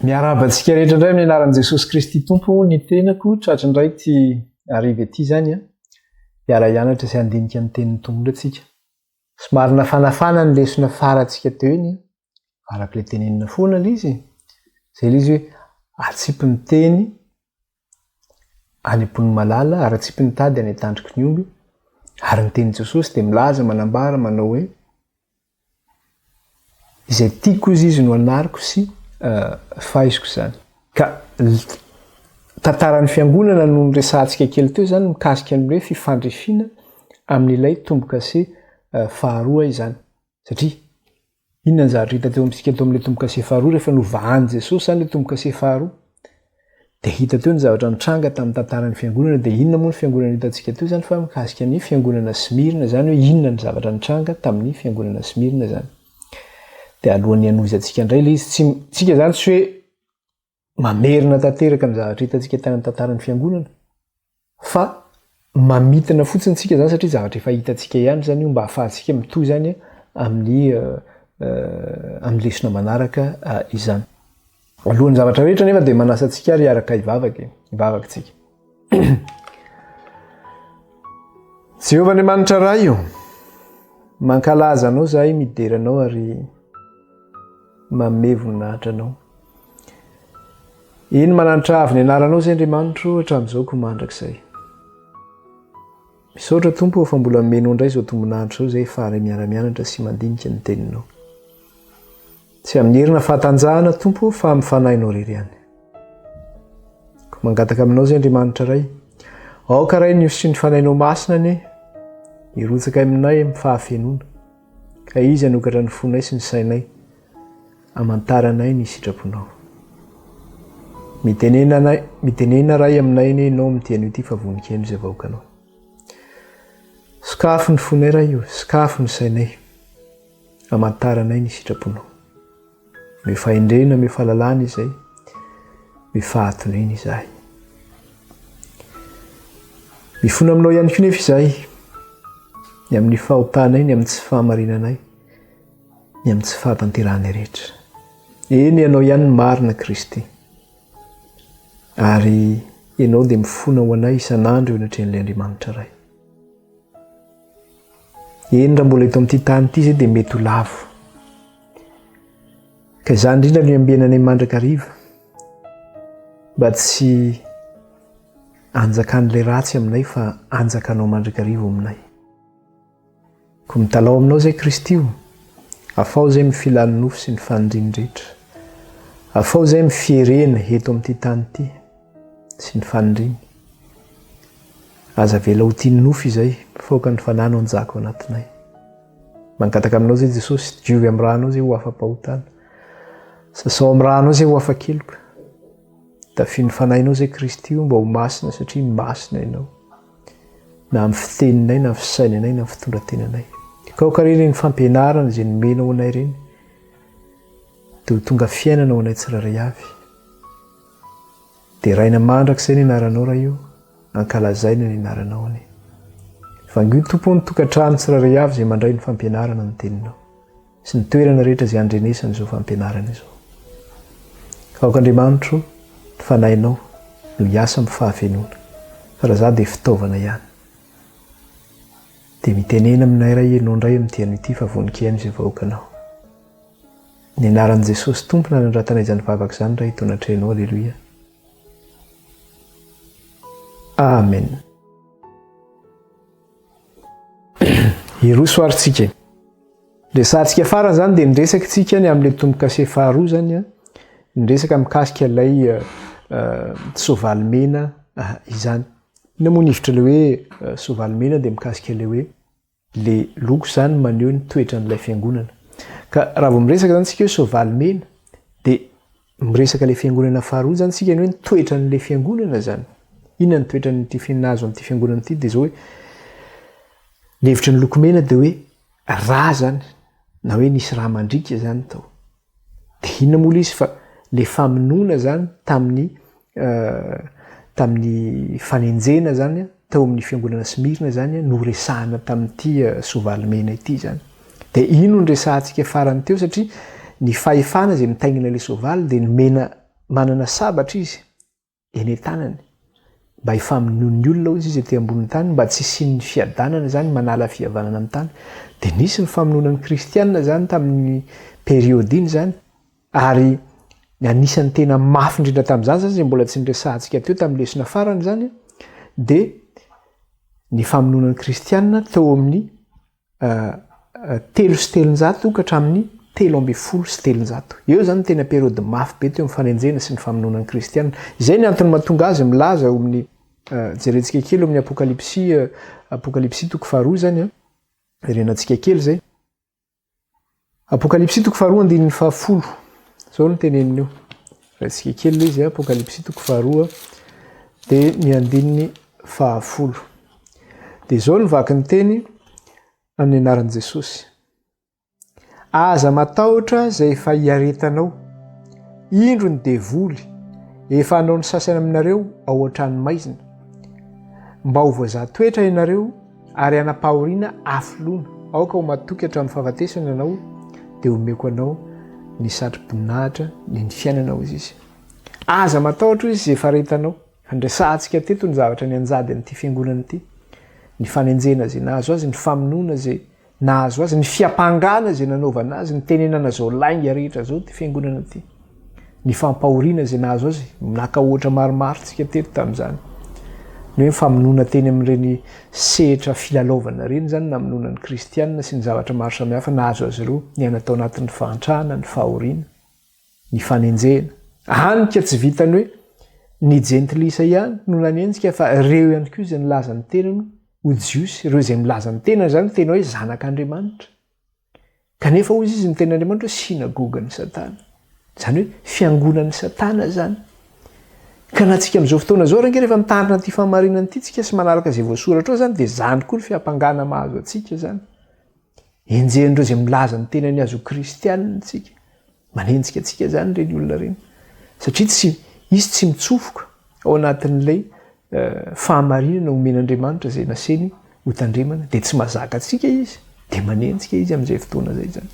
Miarabantsika rehetra indray amin'ny anaran'i Jesosy Kristy Tompo ny tenako tratran'indray ty ariva ety zany a hiara hianatra sy handinika ny tenin'ny Tombony atsika. Somary nafanafana ny lesona farantsika teo iny arak'ilay tenenina foana ilay izy. Izay ilay izy hoe atsipy ny teny any am-pony malala ary atsipy ny tady any an-tandroky ny omby ary ny tenin'i Jesosy dia milaza manambara manao hoe izay tiako izy no anariko sy fahaiziko zany. Ka tantaran'ny fiangonana no resantsika kely teo zany mikasika an'ilay fifandrefina amin'ilay tombokase faharoa izany. Satria inona ny zavatra hita teo amintsika teo amin'ilay tombokase faharoa rehefa novahan'i Jesosy zany ilay tombokase faharoa. Dia hita teo ny zavatra nitranga tamin'ny tantaran'ny fiangonana dia inona moa ny fiangonana hitantsika teo zany fa mikasika ny fiangonana Smirna zany hoe inona ny zavatra nitranga tamin'ny fiangonana Smirna zany. Dia alohan'ny hanoizantsika indray ilay izy tsika zany tsy hoe mamerina tanteraka amin'ny zavatra hitantsika tany amin'ny tantaran'ny fiangonana fa mamitana fotsiny tsika zany satria zavatra efa hitantsika ihany zany io mba hahafahantsika mitohy zany amin'ny lesona manaraka izany. Alohan'ny zavatra rehetra nefa dia manasa antsika ary hiaraka hivavaka tsika. Jehovah Andriamanitra ray io, mankalaza anao zahay mideranao ary manome voninahitra anao. Iny mananitra avy ny anaranao zay Andriamanitro hatramin'izao komandrak'izay. Misaotra Tompo fa mbola menao indray izao tombonandro izao zay fara miara-mianatra sy mandinika ny teninao. Tsy amin'ny herina fahatanjahana Tompo fa amin'ny fanahinao irery ihany. Mangataka aminao zay Andriamanitra ray. Aoka ray ny sy ny fanahinao masina anie hirotsaka aminay amin'ny fahafenoana. Ka izy hanokatra ny fonay sy ny sainay amantaranay ny sitraponao. Mitenena ray aminay ny ianao amin'ity ity favonikeno izay vahoakanao. Sokafo ny fonay ray io, sokafo ny sainay amantaranay ny sitraponao. Mifahendrena, mifahalalana izay, mifahatonena izahay. Mifona aminao ihany koa nefa izahay ny amin'ny fahotanay, ny amin'ny tsy fahamarinanay, ny amin'ny tsy fahatanteranay rehetra. Eny ianao ihany ny marina Kristy. Ary ianao dia mifona ho anay isan'andro eo anatrehan'ilay Andriamanitra ray. Eny raha mbola eto amin'ity tany ity izay dia mety ho lavo. Ka izany indrindra no iambenanay mandrakariva mba tsy anjakan'ilay ratsy aminay fa anjakanao mandrakariva aminay. Ko mitalao aminao zay Kristy io, afao zay mifilany nofo sy ny fanindriny rehetra. Afao zay mifierena eto amin'ity tany ity sy ny fanindriny. Aza vela ho tiany nofo izay faoka ny fananao anjako anatinay. Mangataka aminao zay Jesosy, diovy amin'ny ranao zay ho afa-pahotana. Sasao amin'ny ranao zay ho afa-keloka. Dafy ny fanahinao zay Kristy io mba ho masina satria masina ianao. Na amin'ny fiteninay, na amin'ny fisainanay, na amin'ny fitondrantenanay. Kaoka reny ny fampianarana izay nomenao anay ireny dia ho tonga fiainana ho anay tsiraray avy. Dia raina mandrakizay ny anaranao raha io, ankalazaina ny anaranao any. Vangy Tompo ny tokantrano tsiraray avy izay mandray ny fampianarana ny teninao sy ny toerana rehetra izay andrenesana izao fampianarana izao. Kaoka Andriamanitro, ny fanahinao no hiasa amin'ny fahafenoana fa raha izaho dia fitaovana ihany. Dia mitenena aminay ray ianao indray amin'ity an'ity favonikeno izay vahoakanao. Ny anaran'i Jesosy Tompona nandratanay izany vavaka izany ray eto anatrehanao. Alleluia. Amen. Iroso aritsika. Resantsika farany zany dia niresaka tsika ny amin'ilay tombokase faharoa zany niresaka mikasika ilay soavaly-mena izany. Inona moa nihivitra ilay hoe soavaly-mena dia mikasika ilay hoe ilay loko zany maneho ny toetra n'ilay fiangonana. Ka raha vao miresaka zany tsika hoe soavaly-mena dia miresaka ilay fiangonana faharoa zany tsika ny hoe ny toetra n'ilay fiangonana zany. Inona ny toetra n'ity finazo amin'ity fiangonana ity dia zao hoe ny hevitra ny lokomena dia hoe rà zany na hoe nisy raha mandrika zany tao. Dia inona moa izy fa ilay famonoana zany tamin'ny fanenjena zany tao amin'ny fiangonana Smirna zany no resahana tamin'ity soavaly-mena ity zany. Dia ino no resahantsika farany teo satria ny fahefana izay mitaingina ilay soavaly dia ny mena manana sabatra izy eny an-tanany mba hifamonoan'ny olona ozy izy ety ambon'ny tany mba tsy isian'ny fiadanana zany manala fihavanana amin'ny tany dia nisy ny famonoanan'ny kristianina zany tamin'ny periody iny zany ary anisan'ny tena mafy indrindra tamin'izany zany zay mbola tsy niresahantsika teo tamin'ny lesona farany zany dia ny famonoanan'ny kristianina teo amin'ny 300 ka hatramin'ny 310 eo zany tena periody mafy be teo amin'ny fanenjena sy ny famonoanan'ny kristianina izay ny antony mahatonga azy milaza amin'ny jerentsika kely amin'ny apokalipsia toko faharoa zany renantsika kely zay apokalipsia toko faharoa andininy 10 zao no teneniny eo renantsika kely izy apokalipsia toko faharoa dia ny andininy 10 dia zao no vaky ny teny amin'ny anaran'i Jesosy. Aza matahotra zay efa hiaretanao, indro ny devoly efa hanao ny sasany aminareo ao an-tranomaizina, mba ho voazahatoetra ianareo ary hanapahoriana afoloana, aoka ho matoky hatramin'ny fahafatesana ianao dia omeko anao ny satrim-boninahitra ny fiainanao izy. Aza matahotra izy zay efa retanao, handresahantsika teto ny zavatra ny anjady an'ity fiangonana ity, ny fanenjena zay nahazo azy, ny famonoana zay nahazo azy, ny fiampangana zay nanaovana azy, ny tenenana zao lainga rehetra zao ty fiangonana ity, ny fampahoriana zay nahazo azy, naka ohatra maromaro tsika teto tamin'izany. Ny hoe famonoana teny amin'ireny sehatra filalaovana reny zany namonoanan'ny kristianina sy ny zavatra maro samihafa nahazo azy ireo, ny anatao anatin'ny fahantrana, ny fahoriana, ny fanenjena. Hanika tsy vitany hoe ny jentilisa ihany no nanenjika fa ireo ihany koa izay nilaza ny tenany ho jiosy, ireo izay milaza ny tenany zany tena hoe zanak'Andriamanitra. Kanefa hozy izy ny ten'Andriamanitra hoe sinagogan'ny Satana. Zany hoe fiangonan'ny Satana zany. Ka na tsika amin'izao fotoana zao raha rehefa mitandrina an'ity fahamarinana ity tsika sy manaraka izay voasoratra ao zany dia zany koa ny fiampangana mahazo atsika zany. Enjehan'ireo izay milaza ny tenany azo kristianina tsika. Manenjika atsika zany ireny olona ireny. Satria izy tsy mitsofoka ao anatin'ilay fahamarinana omen'Andriamanitra zay naseny ho tandremana dia tsy mahazaka atsika izy dia manenjika izy amin'izay fotoana zay zany.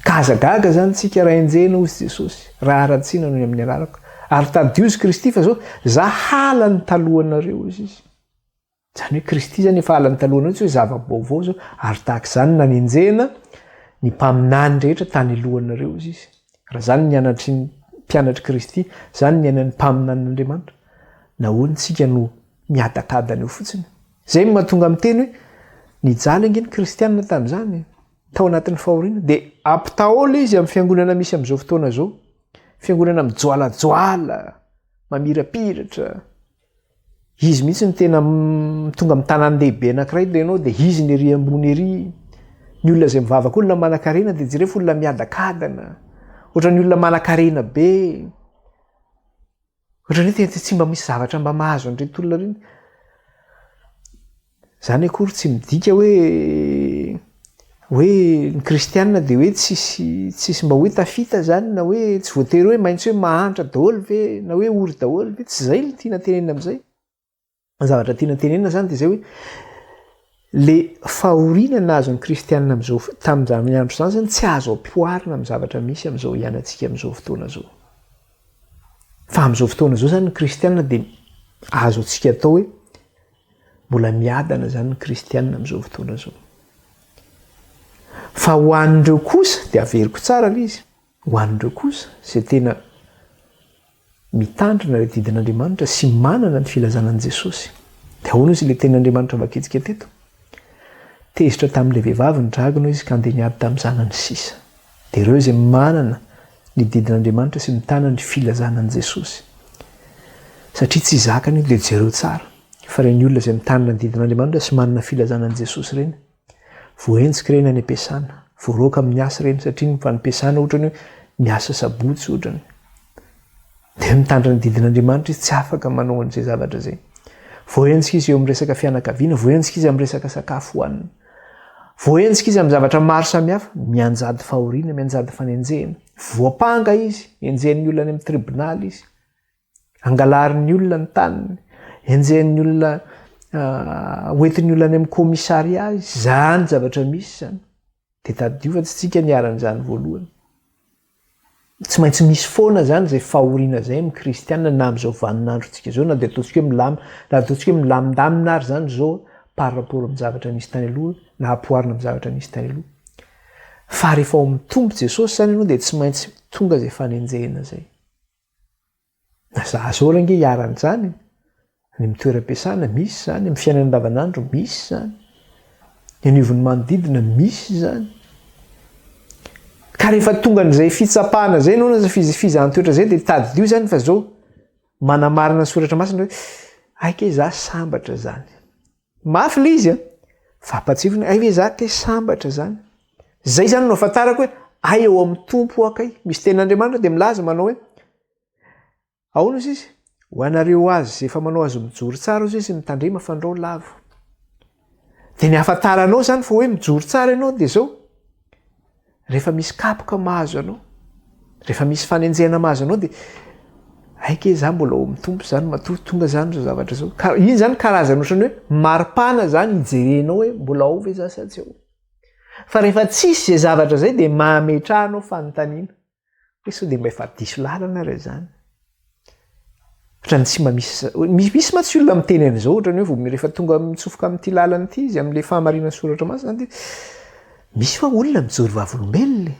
Ka azagaga zany tsika raha enjehana hozy Jesosy, raha arantsiana noho amin'ny anarako. Ary tadiozy Kristy fa zao za hala ny talohanareo izy. Zany hoe Kristy zany efa hala ny talohanareo, hoe zava-baovao zao ary tahaka izany nanenjehana ny mpaminany rehetra tany alohanareo izy. Raha zany nianatry ny mpianatry Kristy, zany niainan'ny mpaminan'Andriamanitra. Nahoana tsika no miadakadana eo fotsiny. Zay no mahatonga miteny hoe nijaly angeny kristianina tamin'izany tao anatin'ny fahoriana dia ampitahola izy amin'ny fiangonana misy amin'izao fotoana zao. Fiangonana mijoalajoala, mamirapiratra. Izy mihitsy ny tena tonga amin'ny tanàn-dehibe anankiray dia ianao dia izy ny ery ambony ery. Ny olona izay mivavaka olona manan-karena dia jereo olona miadakadana. Ohatran'ny olona manan-karena be. Ohatran'ny hoe tsy mba misy zavatra mba mahazo an'ireto olona ireny. Zany akory tsy midika hoe ny kristianina dia hoe tsisy mba hoe tafita zany, na hoe tsy voatery hoe maintsy hoe mahantra daholo ve, na hoe ory daholo ve, tsy zay ny tiana tenenina amin'izay. Ny zavatra tiana tenenina zany dia zay hoe le fahoriana nahazo ny kristianina amin'izao tamin'izany andro izany zany tsy azo ampihoarina amin'ny zavatra misy amin'izao iainantsika amin'izao fotoana zao. Fa amin'izao fotoana zao zany ny kristianina dia azo antsika atao hoe mbola miadana zany ny kristianina amin'izao fotoana zao. Fa ho an'ireo kosa dia averiko tsara ilay izy. Ho an'ireo kosa izay tena mitandrina ilay didin'Andriamanitra sy manana ny filazanan'i Jesosy. Dia ahoana izy ilay ten'Andriamanitra vakitsika teto? Tezitra tamin'ilay vehivavy ny dragona izy ka andeha niady tamin'ny zanany sisa. Dia ireo izay manana ny didin'Andriamanitra sy mitana ny filazanan'i Jesosy. Satria tsy zakany dia jereo tsara. Fa ireny olona izay mitana ny didin'Andriamanitra sy manana filazanan'i Jesosy ireny, voenjika ireny any am-piasana, voaroaka amin'ny asa ireny satria ny fampiasana ohatrany hoe miasa sabotsy ohatrany. Dia mitandra ny didin'Andriamanitra izy tsy afaka manao an'izay zavatra zay. Voenjika izy eo amin'ny resaka fianakaviana, voenjika izy amin'ny resaka sakafo hohanina. Voenjika izy amin'ny zavatra maro samihafa, mianjady fahoriana, mianjady fanenjehana. Voapanga izy, enjehan'ny olona any amin'ny tribonaly izy. Angalarin'ny olona ny taniny, enjehan'ny olona hoentin'ny olona any amin'ny komisaria izy. Zany zavatra misy zany. Dia tadiofa tsy tsika niaran'izany voalohany. tsy maintsy misy foana zany zay fahoriana zay amin'ny kristianina na am'izao vaninandrontsika zao na de ataontsika hoe milamy na ataontsika hoe milamindamina ary zany zao par rapport amin'ny zavatra nisy tany aloha na ampoarina amin'ny zavatra nisy tany aloha fa rehefa ao amin'ny tompo Jesosy zany ianao de tsy maintsy tonga zay fanenjehana zay na za zao range hiaran'izany ny mitoeram-piasana misy zany amin'ny fiainana andavanandro misy zany ny anivon'ny manodidina misy zany ka rehefa tonga n'izay fitsapahana zay anao na fizahantsoetra zay de tadidio zany fa zao manamarina ny soratra masina hoe aike za sambatra zany mafy le izy a fa apatsifony ay hoe za te sambatra zany zay zany no afantarako hoe ay eo amin'ny tompo akay misy ten'Andriamanitra de milaza manao hoe aono izy ho anareo azy zay efa manao azy mijoro tsara ozy izy mitandrema fandrao lavo de ny afantaranao zany fa hoe mijoro tsara ianao de zao rehefa misy kapoka mahazo anao rehefa misy fanenjehana mahazo anao de aike za mbola ao amin'ny tompo zany matoa tonga zany zao zavatra zao iny zany karazana ohatrany hoe maripana zany hijerenao hoe mbola ao ve za sa tsy ao fa rehefa tsisy zay zavatra zay de mametrahanao fanontaniana hoe sao de mba efa diso lalana re zany ohatrany tsy mba misy matsy olona miteny an'izao ohatrany hoe rehefa tonga mitsofoka amin'ity lalana ity izy amin'le fahamarinana soratra masina de misy fa olona mijoro vavolombelona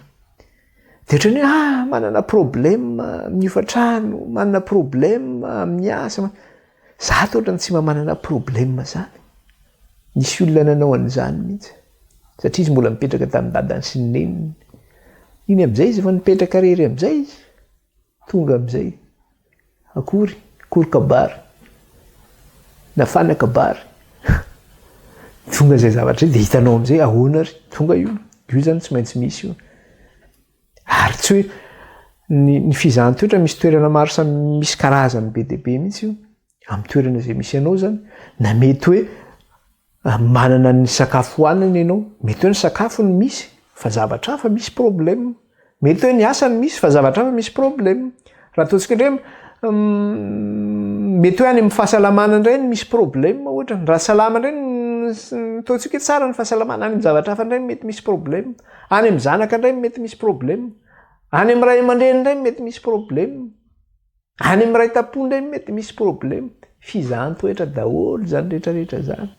de ohatrany hoe manana problème amin'ny ofatrano manana problème amin'ny asa za to ohatrany tsy mba manana problème zany misy olona nanao an'izany mihitsy satria izy mbola mipetraka tamin'ny dadany sy ny neniny iny am'izay izy efa nipetraka rery am'izay izy tonga am'izay akory kabary na fana kabary tonga zay zavatra de hitanao am'izay ahoana ry tonga io zany tsy maintsy misy io ary tsy hoe ny fizahantsoetra misy toerana maro samy misy karazany be deaibe mihitsy io amin'ny toerana zay misy anao zany na mety hoe manana ny sakafo hoanina ianao mety hoe ny sakafo ny misy fa zavatra hafa misy problème mety hoe ny asa ny misy fa zavatra hafa misy problème raha ataontsika ndray mety hoe any amin'ny fahasalamana indray ny misy problème ohatra raha salama indray ataontsika hoe tsara ny fahasalamana any amin'ny zavatra hafa indray mety misy problème any amin'ny zanaka indray mety misy problème any amin'ny ray aman-dreny indray mety misy problème any amin'ny ray tapo indray mety misy problème fizahan-toetra daholo zany rehetrarehetra zany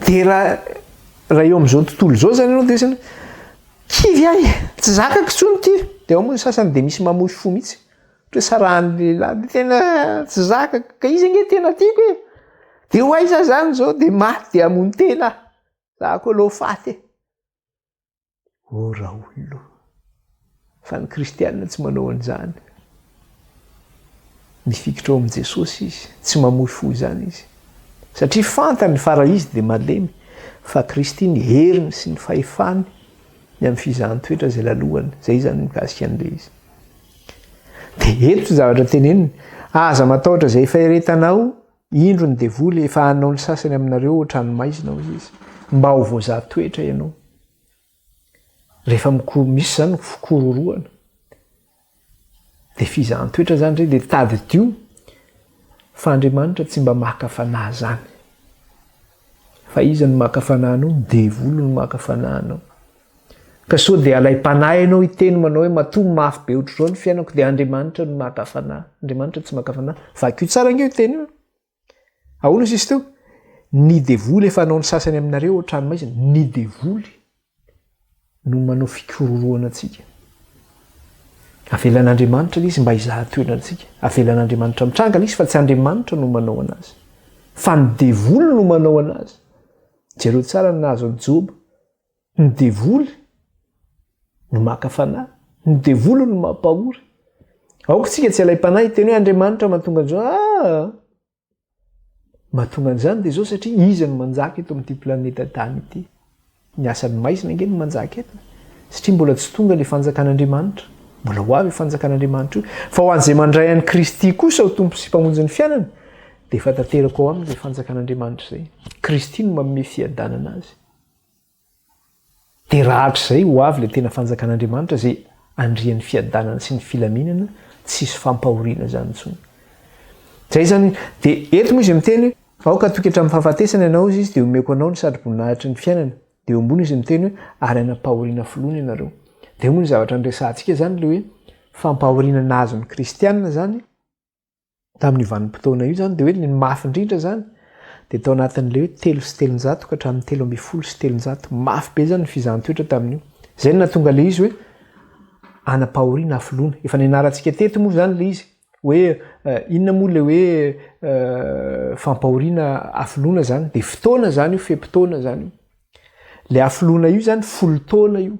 de raha eo am'izao tontolo zao zany ianao de sany kivy ahy tsy zakako tsony ty de ao moa ny sasany de misy mamosy fo mihitsy ohatra hoe sarahany lehilahy de tena tsy zakako ka izy ange tena tiako e de ho aiza zany zao de maty de amony tena za koa aloha faty ora olo fa ny kristianina tsy manao an'izany mifikitra ao amin'i Jesosy izy tsy mamosy fo zany izy satria fantany fa raha izy de malemy fa Kristy ny heriny sy ny fahefany ny amin'ny fizahan-toetra zay lalohany zay zany mikasika an'le izy de eto zavatra teneniny aza matahotra zay efa heretanao indro ny devoly efa hanao ny sasany aminareo ohatranomaizina ozy izy mba ho voaza-toetra ianao rehefa misy zany fikororoana de fizahan-toetra zany zay de tadidio fa Andriamanitra tsy mba maka fanahy zany fa izy no maka fanahy anao ny devoly no maka fanahy anao ka sao de alay-panahy ianao hiteny manao hoe matoa mafy be ohatr'izao ny fiainako de Andriamanitra no maka fanahy Andriamanitra tsy maka fanahy vakio tsara ange hiteny io ahoana sisy teo ny devoly efa hanao ny sasany aminareo ohatranomaizina ny devoly no manao fikororoana atsika avelan'Andriamanitra izy mba hizahan-toerana antsika avelan'Andriamanitra mitranga izy fa tsy Andriamanitra no manao anazy fa ny devoly no manao anazy jereo tsara ny nahazo ny Job ny devoly no maka fanahy ny devoly no mampahory aoka tsika tsy alay-panahy teny hoe Andriamanitra mahatonga an'izao mahatonga an'izany de zao satria izy no manjaka eto amin'ity planeta tany ity ny asany maizina ange no manjaka eto satria mbola tsy tonga le fanjakan'Andriamanitra mbola ho avy fanjakan'Andriamanitra io fa ho an'izay mandray an'i Kristy kosa ho tompo sy mpamonjy ny fiainana de efa tanteraka ao amin'ilay fanjakan'Andriamanitra zay Kristy no manome fiadanana azy de rahatr'izay ho avy le tena fanjakan'Andriamanitra zay andrian'ny fiadanana sy ny filaminana tsisy fampahoriana zany intsony zay zany de eto moa izy miteny aoka toky hatramin'ny fahafatesana ianao izy de omeko anao ny saribonahitry ny fiainana dia eo ambony izy miteny hoe ary anam-pahoriana filoana ianareo. Dia moa ny zavatra andresantsika zany le hoe fampahoriana nazy ny kristianina zany tamin'ny vanim-potoana io zany dia hoe ny mafy indrindra zany dia tao anatin'le hoe 3 sy 300 ka hatramin'ny 3 sy 300 mafy be zany ny fizahn-toetra tamin'io. Zay no nahatonga le izy hoe anam-pahoriana filoana. Efa nianarantsika teto moa zany le izy hoe inona moa le hoe fampahoriana afiloana zany dia fotoana zany io, fe-potoana zany io. Le afiloana io zany folo taona io.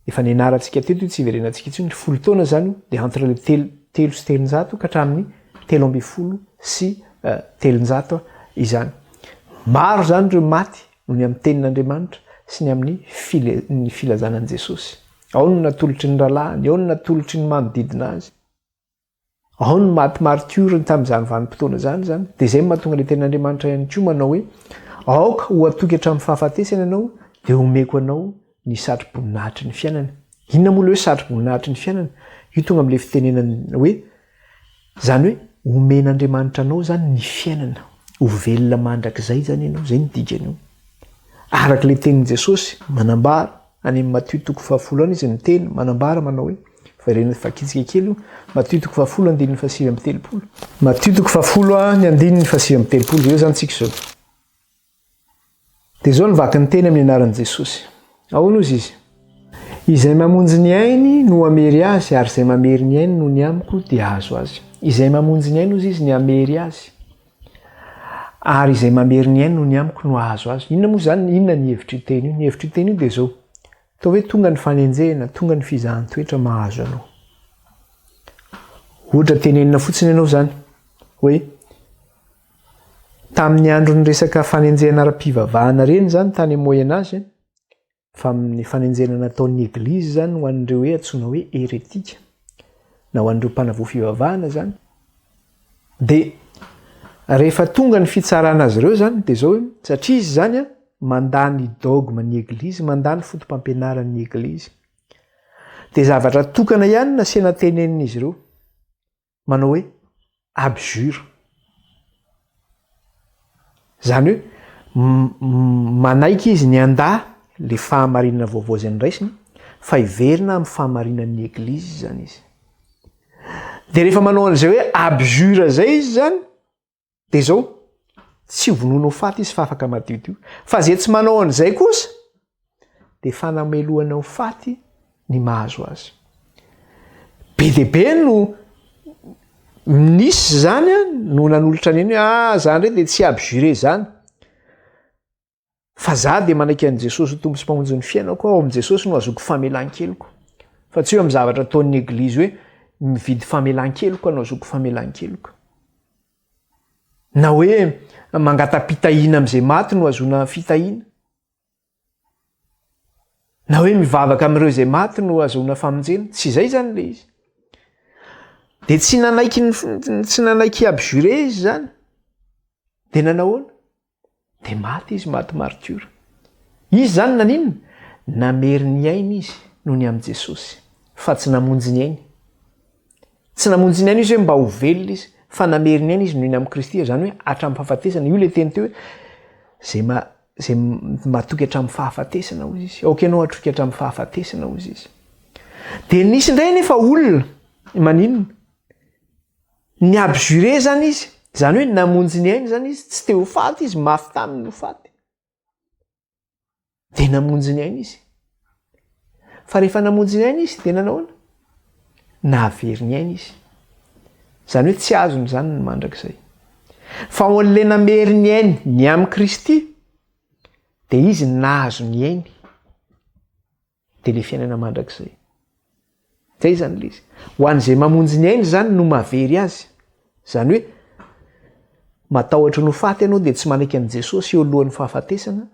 Efa nianarantsika teto io tsy iverenantsika intsony. Folo taona zany io dia entre le 3 sy 300 ka hatramin'ny 3 sy 300 izany. Maro zany ireo maty noho ny amin'ny tenin'Andriamanitra sy ny amin'ny filazanan'i Jesosy. Ao no natolotry ny ralahiny, ao no natolotry ny manodidina azy. Ao no maty martiora tamin'izany vanim-potoana zany. Dia izay mahatonga le tenin'Andriamanitra ihany koa manao hoe aoka ho atoky hatramin'ny fahafatesana ianao dia omeko anao ny satro-boninahitry ny fiainana. Inona moa le hoe satro-boninahitry ny fiainana? Io tonga amin'ilay fitenenana hoe zany hoe omen'Andriamanitra anao zany ny fiainana. Ho velona mandrakizay zany ianao, zay ny dikany. Araka le tenin'i Jesosy manambara any amin'ny Matthieu 10 izy miteny manambara manao hoe varena fakitsika kely io. Matthieu 10:7-30. Matthieu 10:7-30 eo zany tsika zao. Dia zao nivaka ny teny amin'ny anaran'i Jesosy. Ahoana ozy izy? Izay mamonjy ny ainy no amery azy, ary izay mamery ny ainy no ny amiko dia azo azy. Izay mamonjy ny ainy ozy izy ny amery azy, ary izay mamery ny ainy no ny amiko no azo azy. Inona moa zany? Inona ny hevitry teny io? Ny hevitry teny io dia zao. Atao hoe tonga ny fanenjehana, tonga ny fizahan-toetra mahazo anao. Ohatra tenenina fotsiny ianao zany hoe tamin'ny andro ny resaka fanenjehana ara-pivavahana reny zany tany Moyen-Âge, fa amin'ny fanenjehana nataon'ny Eglizy zany ho an'ireo hoe antsoina hoe heretika na ho an'ireo mpanavao fivavahana zany. Dia rehefa tonga ny fitsarana azy ireo zany dia zao hoe satria izy zany mandany dogma ny Eglizy, mandany fotom-pampianaran'ny Eglizy. Dia zavatra tokana ihany nasiana tenenin'izy ireo manao hoe abjure. Zany hoe manaiky izy ny anda le fahamarinana vaovao izay niraisiny fa hiverina amin'ny fahamarinan'ny Eglizy zany izy. Dia rehefa manao an'izay hoe abjure zay izy zany dia zao tsy vonoana ho faty izy fa afaka madio. Fa zay tsy manao an'izay kosa dia fanamelohana ho faty ny mahazo azy. Be dia be no nisy zany no nanolotra neny hoe zany re dia tsy abjure zany. Fa za dia manaiky an'i Jesosy ho tompo sy mpamonjy ny fiainako, ao amin'i Jesosy no azoko famelan-keloko. Fa tsy hoe amin'ny zavatra ataon'ny Eglizy hoe mividy famelan-keloko no azoko famelan-keloko. Na hoe mangata-pitahiana amin'izay maty no azoana fitahiana. Na hoe mivavaka amin'ireo izay maty no azoana famonjena. Tsy izay zany le izy. Dia tsy nanaiky abjure izy zany. Dia nanahoana? Dia maty izy, maty martiora. Izy zany naninona? Namery ny ainy izy noho ny amin'i Jesosy, fa tsy namonjy ny ainy. Tsy namonjy ny ainy izy hoe mba ho velona izy, fa namery ny ainy izy noho ny amin'ny Kristy, zany hoe hatramin'ny fahafatesana. Io le teny teo hoe zay matoky hatramin'ny fahafatesana hozy izy. Aoka ianao hatroky hatramin'ny fahafatesana hozy izy. Dia nisy indray nefa olona maninona? Ny abjure zany izy. Zany hoe namonjy ny ainy zany izy, tsy te ho faty izy, mafy taminy ho faty. Dia namonjy ny ainy izy. Fa rehefa namonjy ny ainy izy dia nanahoana? Nahavery ny ainy izy. Zany hoe tsy azony zany ny mandrakizay. Fa ho an'ilay namery ny ainy ny amin'ny Kristy dia izy nahazo ny ainy dia le fiainana mandrakizay. Zay zany le izy. Ho an'izay mamonjy ny ainy zany no mahavery azy. Zany hoe matahotra no faty ianao dia tsy manaiky an'i Jesosy eo alohan'ny fahafatesana.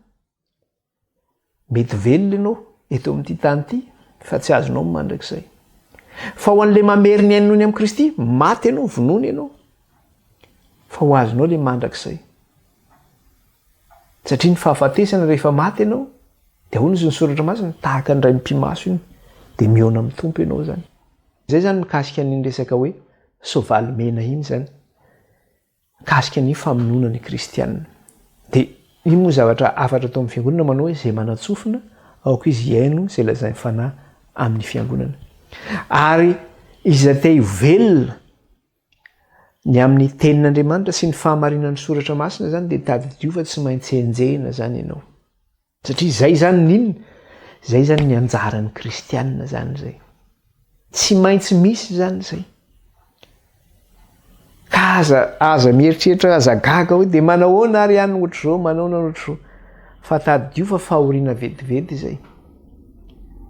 Mety velona ianao eto amin'ity tany ity fa tsy azonao mandrakizay. Fa ho an'ilay mamery ny ainy noho ny amin'ny Kristy, maty ianao, vonoina ianao. Fa ho azonao ilay mandrakizay. Satria ny fahafatesana rehefa maty ianao dia ahoana izy ny soratra masina? Tahaka ny iray mpimaso iny dia mihaona amin'ny tompo ianao zany. Zay zany mikasika ny resaka hoe soavaly mena iny zany. Mikasika ny famonoana ny kristianina. Dia iny moa zavatra afatra atao amin'ny fiangonana manao hoe zay manatsofina aoka izy iaino zay lazay fanahy amin'ny fiangonana. Ary izy te velona ny amin'ny tenin'Andriamanitra sy ny fahamarinan'ny soratra masina zany dia tady Diova tsy maintsy enjehina zany ianao. Satria zay zany ninona? Zay zany ny anjaran'ny kristianina zany zay. Tsy maintsy misy zany zay. Ka aza mieritreritra aza gaga hoe dia manahoana ary ihany ohatr'izao, manahoana ohatr'izao. Fa tady Diova fahoriana vetivety zay.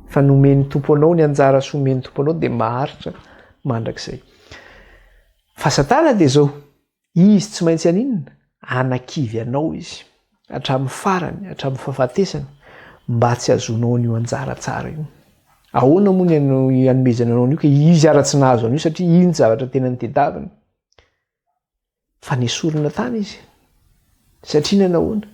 Fa nomen'ny tompo anao ny anjara sy omen'ny tompo anao dia maharitra mandrakizay. Fa Satana dia zao, izy tsy maintsy aninona? Anakivy anao izy. Hatramin'ny farany, hatramin'ny fahafatesany, mba tsy azonao an'io anjara tsara io. Ahoana moa ny anomezana anao an'io ka izy ara-tsy nahazo an'io satria iny zavatra tena nitadiavina. Fa nesorina tany izy. Satria nanahoana?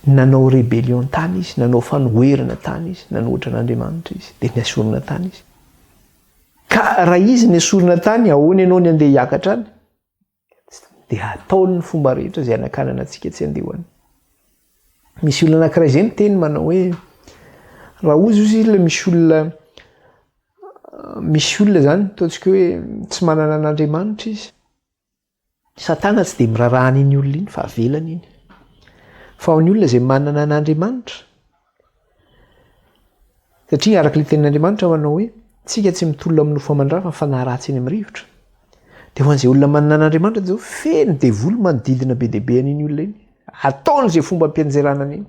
Nanao rébellion tany izy, nanao fanoherana tany izy, nanohitra an'Andriamanitra izy, dia nesorina tany izy. Ka raha izy nesorina tany, ahoana ianao ny andeha hiakatra any? Dia ataony ny fomba rehetra izay anakanana antsika tsy andeha ho any. Misy olona anankiray izay miteny manao hoe raha ozy izy ilay misy olona zany ataontsika hoe tsy manana an'Andriamanitra izy. Satana tsy dia miraraha an'iny olona iny fa avelany iny. Fa ho ny olona izay manana an'Andriamanitra. Satria araka ilay tenin'Andriamanitra manao hoe tsika tsy mitolona amin'ny nofo aman-drafa fa naharatsy eny amin'ny rivotra. Dia ho an'izay olona manana an'Andriamanitra dia feno devoly manodidina be dia be an'iny olona iny. Ataony izay fomba ampianjerana an'iny.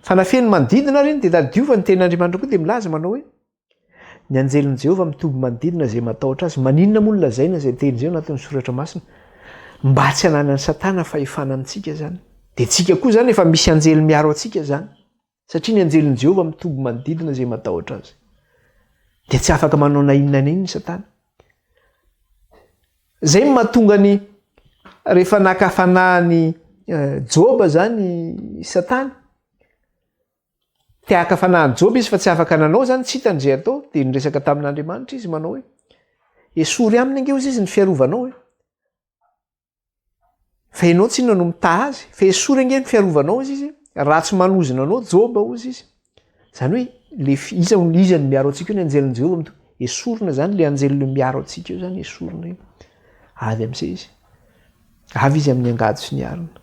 Fa na feno manodidina ary iny dia tady Diova ny tenin'Andriamanitra koa dia milaza manao hoe ny anjelin'i Jehova mitoby manodidina izay matahotra azy. Maninona moa no lazaina izay teny izay anatin'ny soratra masina? Mba tsy hananan'ny Satana fahefana amintsika zany. Dia tsika koa zany efa misy anjely miaro antsika zany. Satria ny anjelin'i Jehova mitoby manodidina izay matahotra azy. Dia tsy afaka manao na inona na inona ny Satana. Zay mahatonga ny rehefa nakafanahany Joba zany Satana. Te hakafanahany Joba izy fa tsy afaka nanao zany, tsy hitany izay atao, dia niresaka tamin'Andriamanitra izy manao hoe esory aminy ange izy ny fiarovanao. Fa ianao tsy inona no mitaha azy, fa esory ange ny fiarovanao izy, raha tsy manozina anao Joba ozy izy. Zany hoe iza ny miaro antsika io ny anjelin'i Jehova. Esorina zany le anjely miaro antsika io zany esorina io. Avy amin'izay izy. Avy izy amin'ny angady sy ny arina.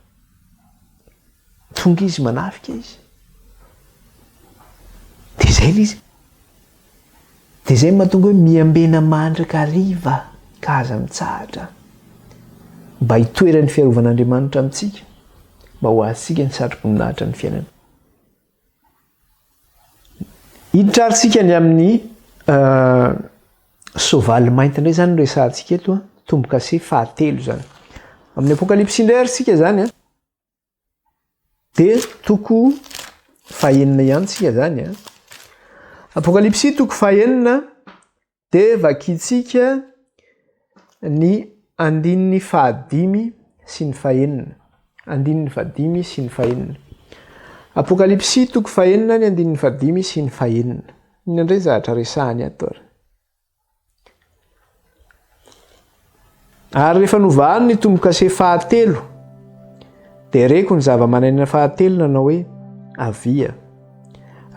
Tonga izy manafika izy. Dia izay izy. Dia izay mahatonga hoe miambena mandraka hariva ka aza mitsahatra. Mba hitoeran'ny fiarovan'Andriamanitra amintsika. Mba ho azitsika ny satroboninahitra ny fiainana. Hiditra aritsika ny amin'ny soavaly mainty indray zany resahantsika eto tombokase fahatelo zany. Amin'ny Apokalipsy indray aritsika zany dia toko fahaenina ihany tsika zany. Apokalipsy toko fahaenina dia vakintsika ny andininy fahadimy sy ny fahaenina. Andininy fahadimy sy ny fahaenina. Apokalipsy toko fahaenina ny andininy fahadimy sy ny fahaenina. Iny indray zavatra resahany ato ary. Ary rehefa novahany ny tombokase fahatelo dia reko ny zava-mananina fahatelo nanao hoe avia.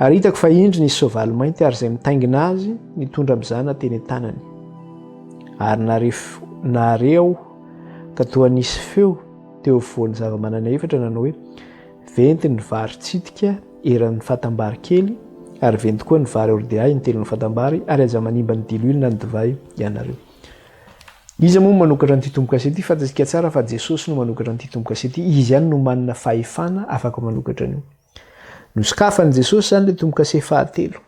Ary hitako fa indry nisy soavaly mainty ary izay mitaingina azy nitondra mizana teny an-tanany. Ary nareo ka toa nisy feo teo afovoan'ny zava-manana efatra nanao hoe venty ny vary tsitika eran'ny fatambary kely ary venty koa ny vary ordiay ny telon'ny fatambary ary aza manimba ny diloilona ny divay ianareo. Iza moa manokatra n'ity tombokasety fantatsika tsara fa Jesosy no manokatra n'ity tombokasety. Izy ihany no manana fahefana afaka manokatra an'io. Nosokafany Jesosy zany le tombokase fahatelo.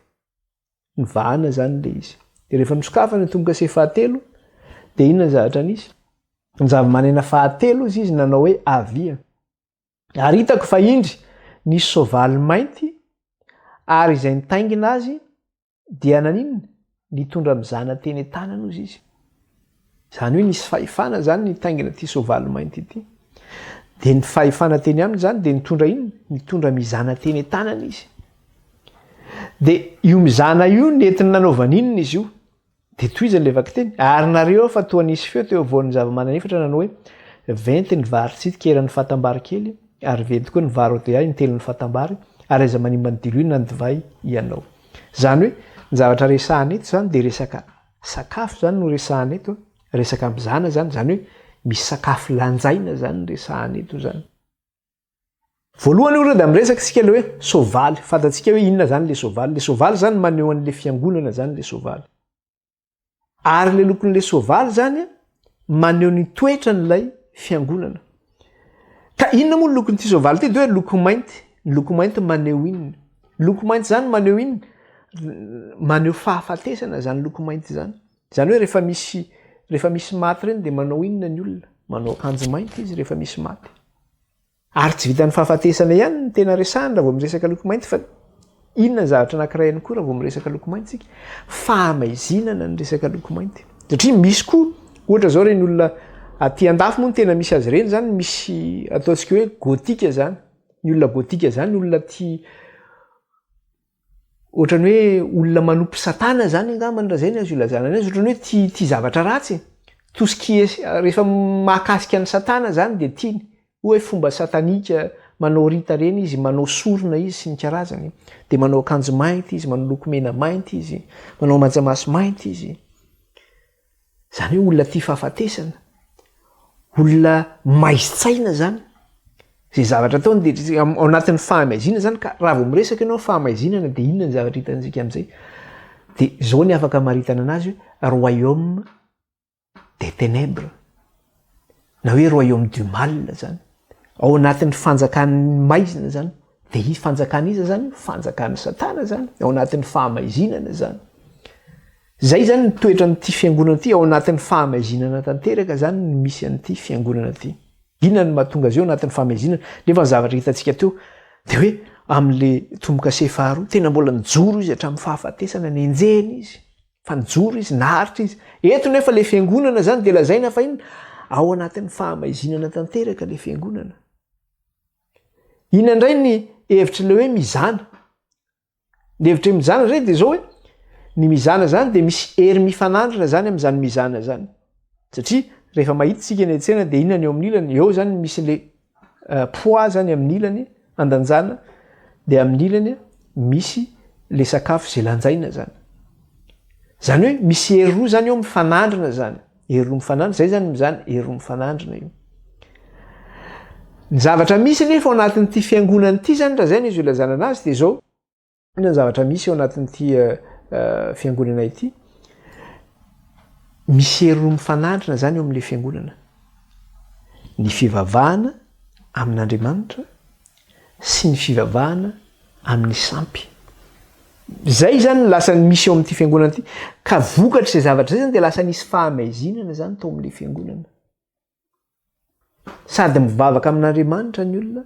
Nivahana zany le izy. Dia rehefa nosokafany le tombokase fahatelo dia inona ny zavatra nisy? Ny zava-manana fahatelo izy nanao hoe avia. Ary hitako fa indry nisy soavaly mainty ary izay nitaingina azy dia naninona? Nitondra mizana teny an-tanana ozy izy. Zany hoe nisy fahefana zany nitaingina ity soavaly mainty ity. Dia ny fahefana teny aminy zany dia nitondra inona? Nitondra mizana teny an-tanana izy. Dia io mizana io nentina nanaovana inona izy io? Dia toy izy ny levaka teny. Ary nareo fa toa nisy feo teo avoan'ny zava-manana efatra nanao hoe 20 ny vary tsitikeran'ny fatambary kely ary 20 koa ny vary otea ny telo ny fatambary ary aiza manimba ny dilo na ny divay ianao. Zany hoe ny zavatra resahana eto zany de resaka sakafo zany no resahana eto, resaka am'zana zany, zany hoe misy sakafo lanjaina zany resahana eto zany. Voalohany ora de am'resaka sika le hoe soavaly, fantatsika hoe inona zany le soavaly. Le soavaly zany maneho an'le fiangonana zany le soavaly. Ary le lokon'le soavaly zany maneho ny toetra n'ilay fiangonana. Ka inona moa ny lokon'ity soavaly ty de hoe loko mainty. Ny loko mainty maneho inona? Loko mainty zany maneho inona? Maneho fahafatesana zany loko mainty zany. Zany hoe rehefa misy maty reny de manao inona ny olona? Manao akanjo mainty izy rehefa misy maty. Ary tsy vitan'ny fahafatesana ihany ny tena resahana raha vao miresaka loko mainty fa inona ny zavatra anankiray ihany koa raha vao miresaka loko mainty tsika? Fahamaizinana ny resaka loko mainty. Satria misy koa ohatra zao reny olona aty andafy moa ny tena misy azy reny zany, misy ataontsika hoe gôtika zany. Ny olona gôtika zany olona tia ohatrany hoe olona manompo satana zany angambany raha zay ny azo ilazana azy, ohatrany hoe tia zavatra ratsy. Tout ce qui est rehefa mahakasika ny satana zany de tiany. Hoe fomba satanika, manao rita reny izy, manao sorona izy sy ny karazany. De manao akanjo mainty izy, manao lokomena mainty izy, manao manjamaso mainty izy. Zany hoe olona tia fahafatesana. Olona maizitsaina zany. Zay zavatra ataony de ao anatin'ny fahamaizinana zany, ka raha vao miresaka ianao fahamaizinana de inona ny zavatra hitantsika am'zay? De zao ny afaka maritana anazy hoe royaume des ténèbres. Na hoe royaume du mal zany. Ao anatin'ny fanjakan'ny maizina zany. De i fanjakana iza zany? Fanjakan'ny satana zany. Ao anatin'ny fahamaizinana zany. Zay zany ny toetra n'ity fiangonana ity, ao anatin'ny fahamaizinana tanteraka zany ny misy an'ity fiangonana ity. Inona ny mahatonga azy eo anatin'ny fahamaizinana? Nefa ny zavatra hitantsika teo de hoe am'le tombokase faharoa tena mbola nijoro izy hatramin'ny fahafatesana, nenjeny izy, fa nijoro izy, naharitra izy. Eto nefa le fiangonana zany de lazaina fa inona? Ao anatin'ny fahamaizinana tanteraka le fiangonana. Inona indray ny hevitra le hoe mizana? Ny hevitra mizana zay de zao hoe ny mizana zany de misy hery mifanandrina zany am'zany mizana zany. Satria rehefa mahita tsika eny an-tsena de inona ny eo amin'ny ilany? Eo zany misy le poids zany amin'ny ilany andanjana, de amin'ny ilany misy le sakafo zay lanjaina zany. Zany hoe misy hery roa zany eo mifanandrina zany. Hery roa mifanandrina, zay zany mizana hery roa mifanandrina io. Ny zavatra misy nefa ao anatin'ity fiangonana ity zany raha zay ny izy ilazana anazy de zao. Inona ny zavatra misy ao anatin'ity fiangonana ity? Misy hery roa mifanandrina zany eo amin'le fiangonana. Ny fivavahana amin'Andriamanitra sy ny fivavahana amin'ny sampy. Zay zany lasa misy eo amin'ity fiangonana ity. Ka vokatry zay zavatra zay zany de lasa nisy fahamaizinana zany tao amin'le fiangonana. Sady mivavaka amin'Andriamanitra ny olona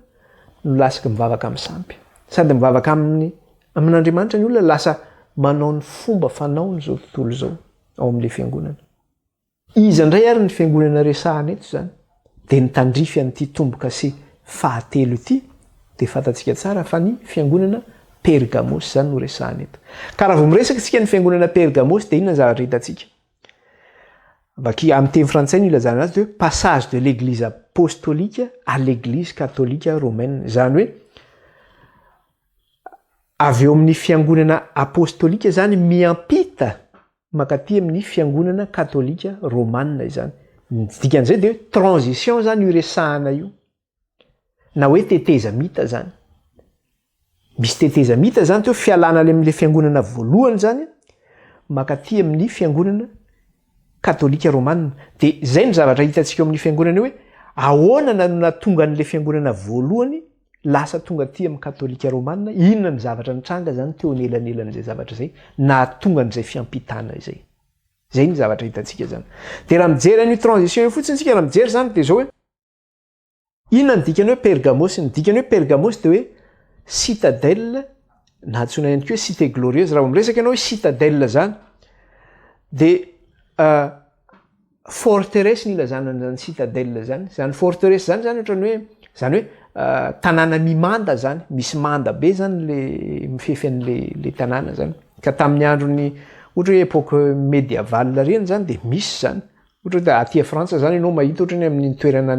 no lasaka mivavaka amin'ny sampy. Sady mivavaka amin'Andriamanitra ny olona lasa manao ny fomba fanaony zao tontolo zao ao amin'le fiangonana. Iza indray ary ny fiangonana resahana eto zany? De ny tandrify an'ity tombokase fahatelo ity de fantatsika tsara fa ny fiangonana Pergamos zany no resahana eto. Ka raha vao miresaka tsika ny fiangonana Pergamos de inona ny zavatra hitantsika? Vaky amin'ny teny frantsay ny ilazana azy de passage de l'église apostolique à l'église catholique romaine. Zany hoe avy eo amin'ny fiangonana apostolika zany miampita makaty amin'ny fiangonana katolika romanina izany. Dikan'izay de transition zany io resahana io. Na hoe tetezamita zany. Misy tetezamita zany teo fialana amin'le fiangonana voalohany zany makaty amin'ny fiangonana katolika romanina. De zay ny zavatra hitantsika amin'ny fiangonana hoe ahoana no nahatonga an'le fiangonana voalohany lasa tonga aty amin'ny katolika romanina? Inona ny zavatra nitranga zany teo anelanelan'izay zavatra zay nahatonga an'izay fiampitana izay? Zay ny zavatra hitantsika zany. De raha mijery an'io transition io fotsiny tsika raha mijery zany de zao hoe inona ny dikany hoe Pergamos? Ny dikany hoe Pergamos de hoe citadelle, na antsoina ihany koa hoe cité glorieuse. Raha miresaka ianao hoe citadelle zany de forteresse ny ilazana zany citadelle zany. Zany forteresse zany zany ohatrany hoe tanàna mimanda zany, misy manda be zany le mifefy an'le tanàna zany. Ka tamin'ny androny ohatra hoe époque médiévale reny zany de misy zany ohatra hoe aty a Frantsa zany ianao mahita ohatra ny amin'ny toerana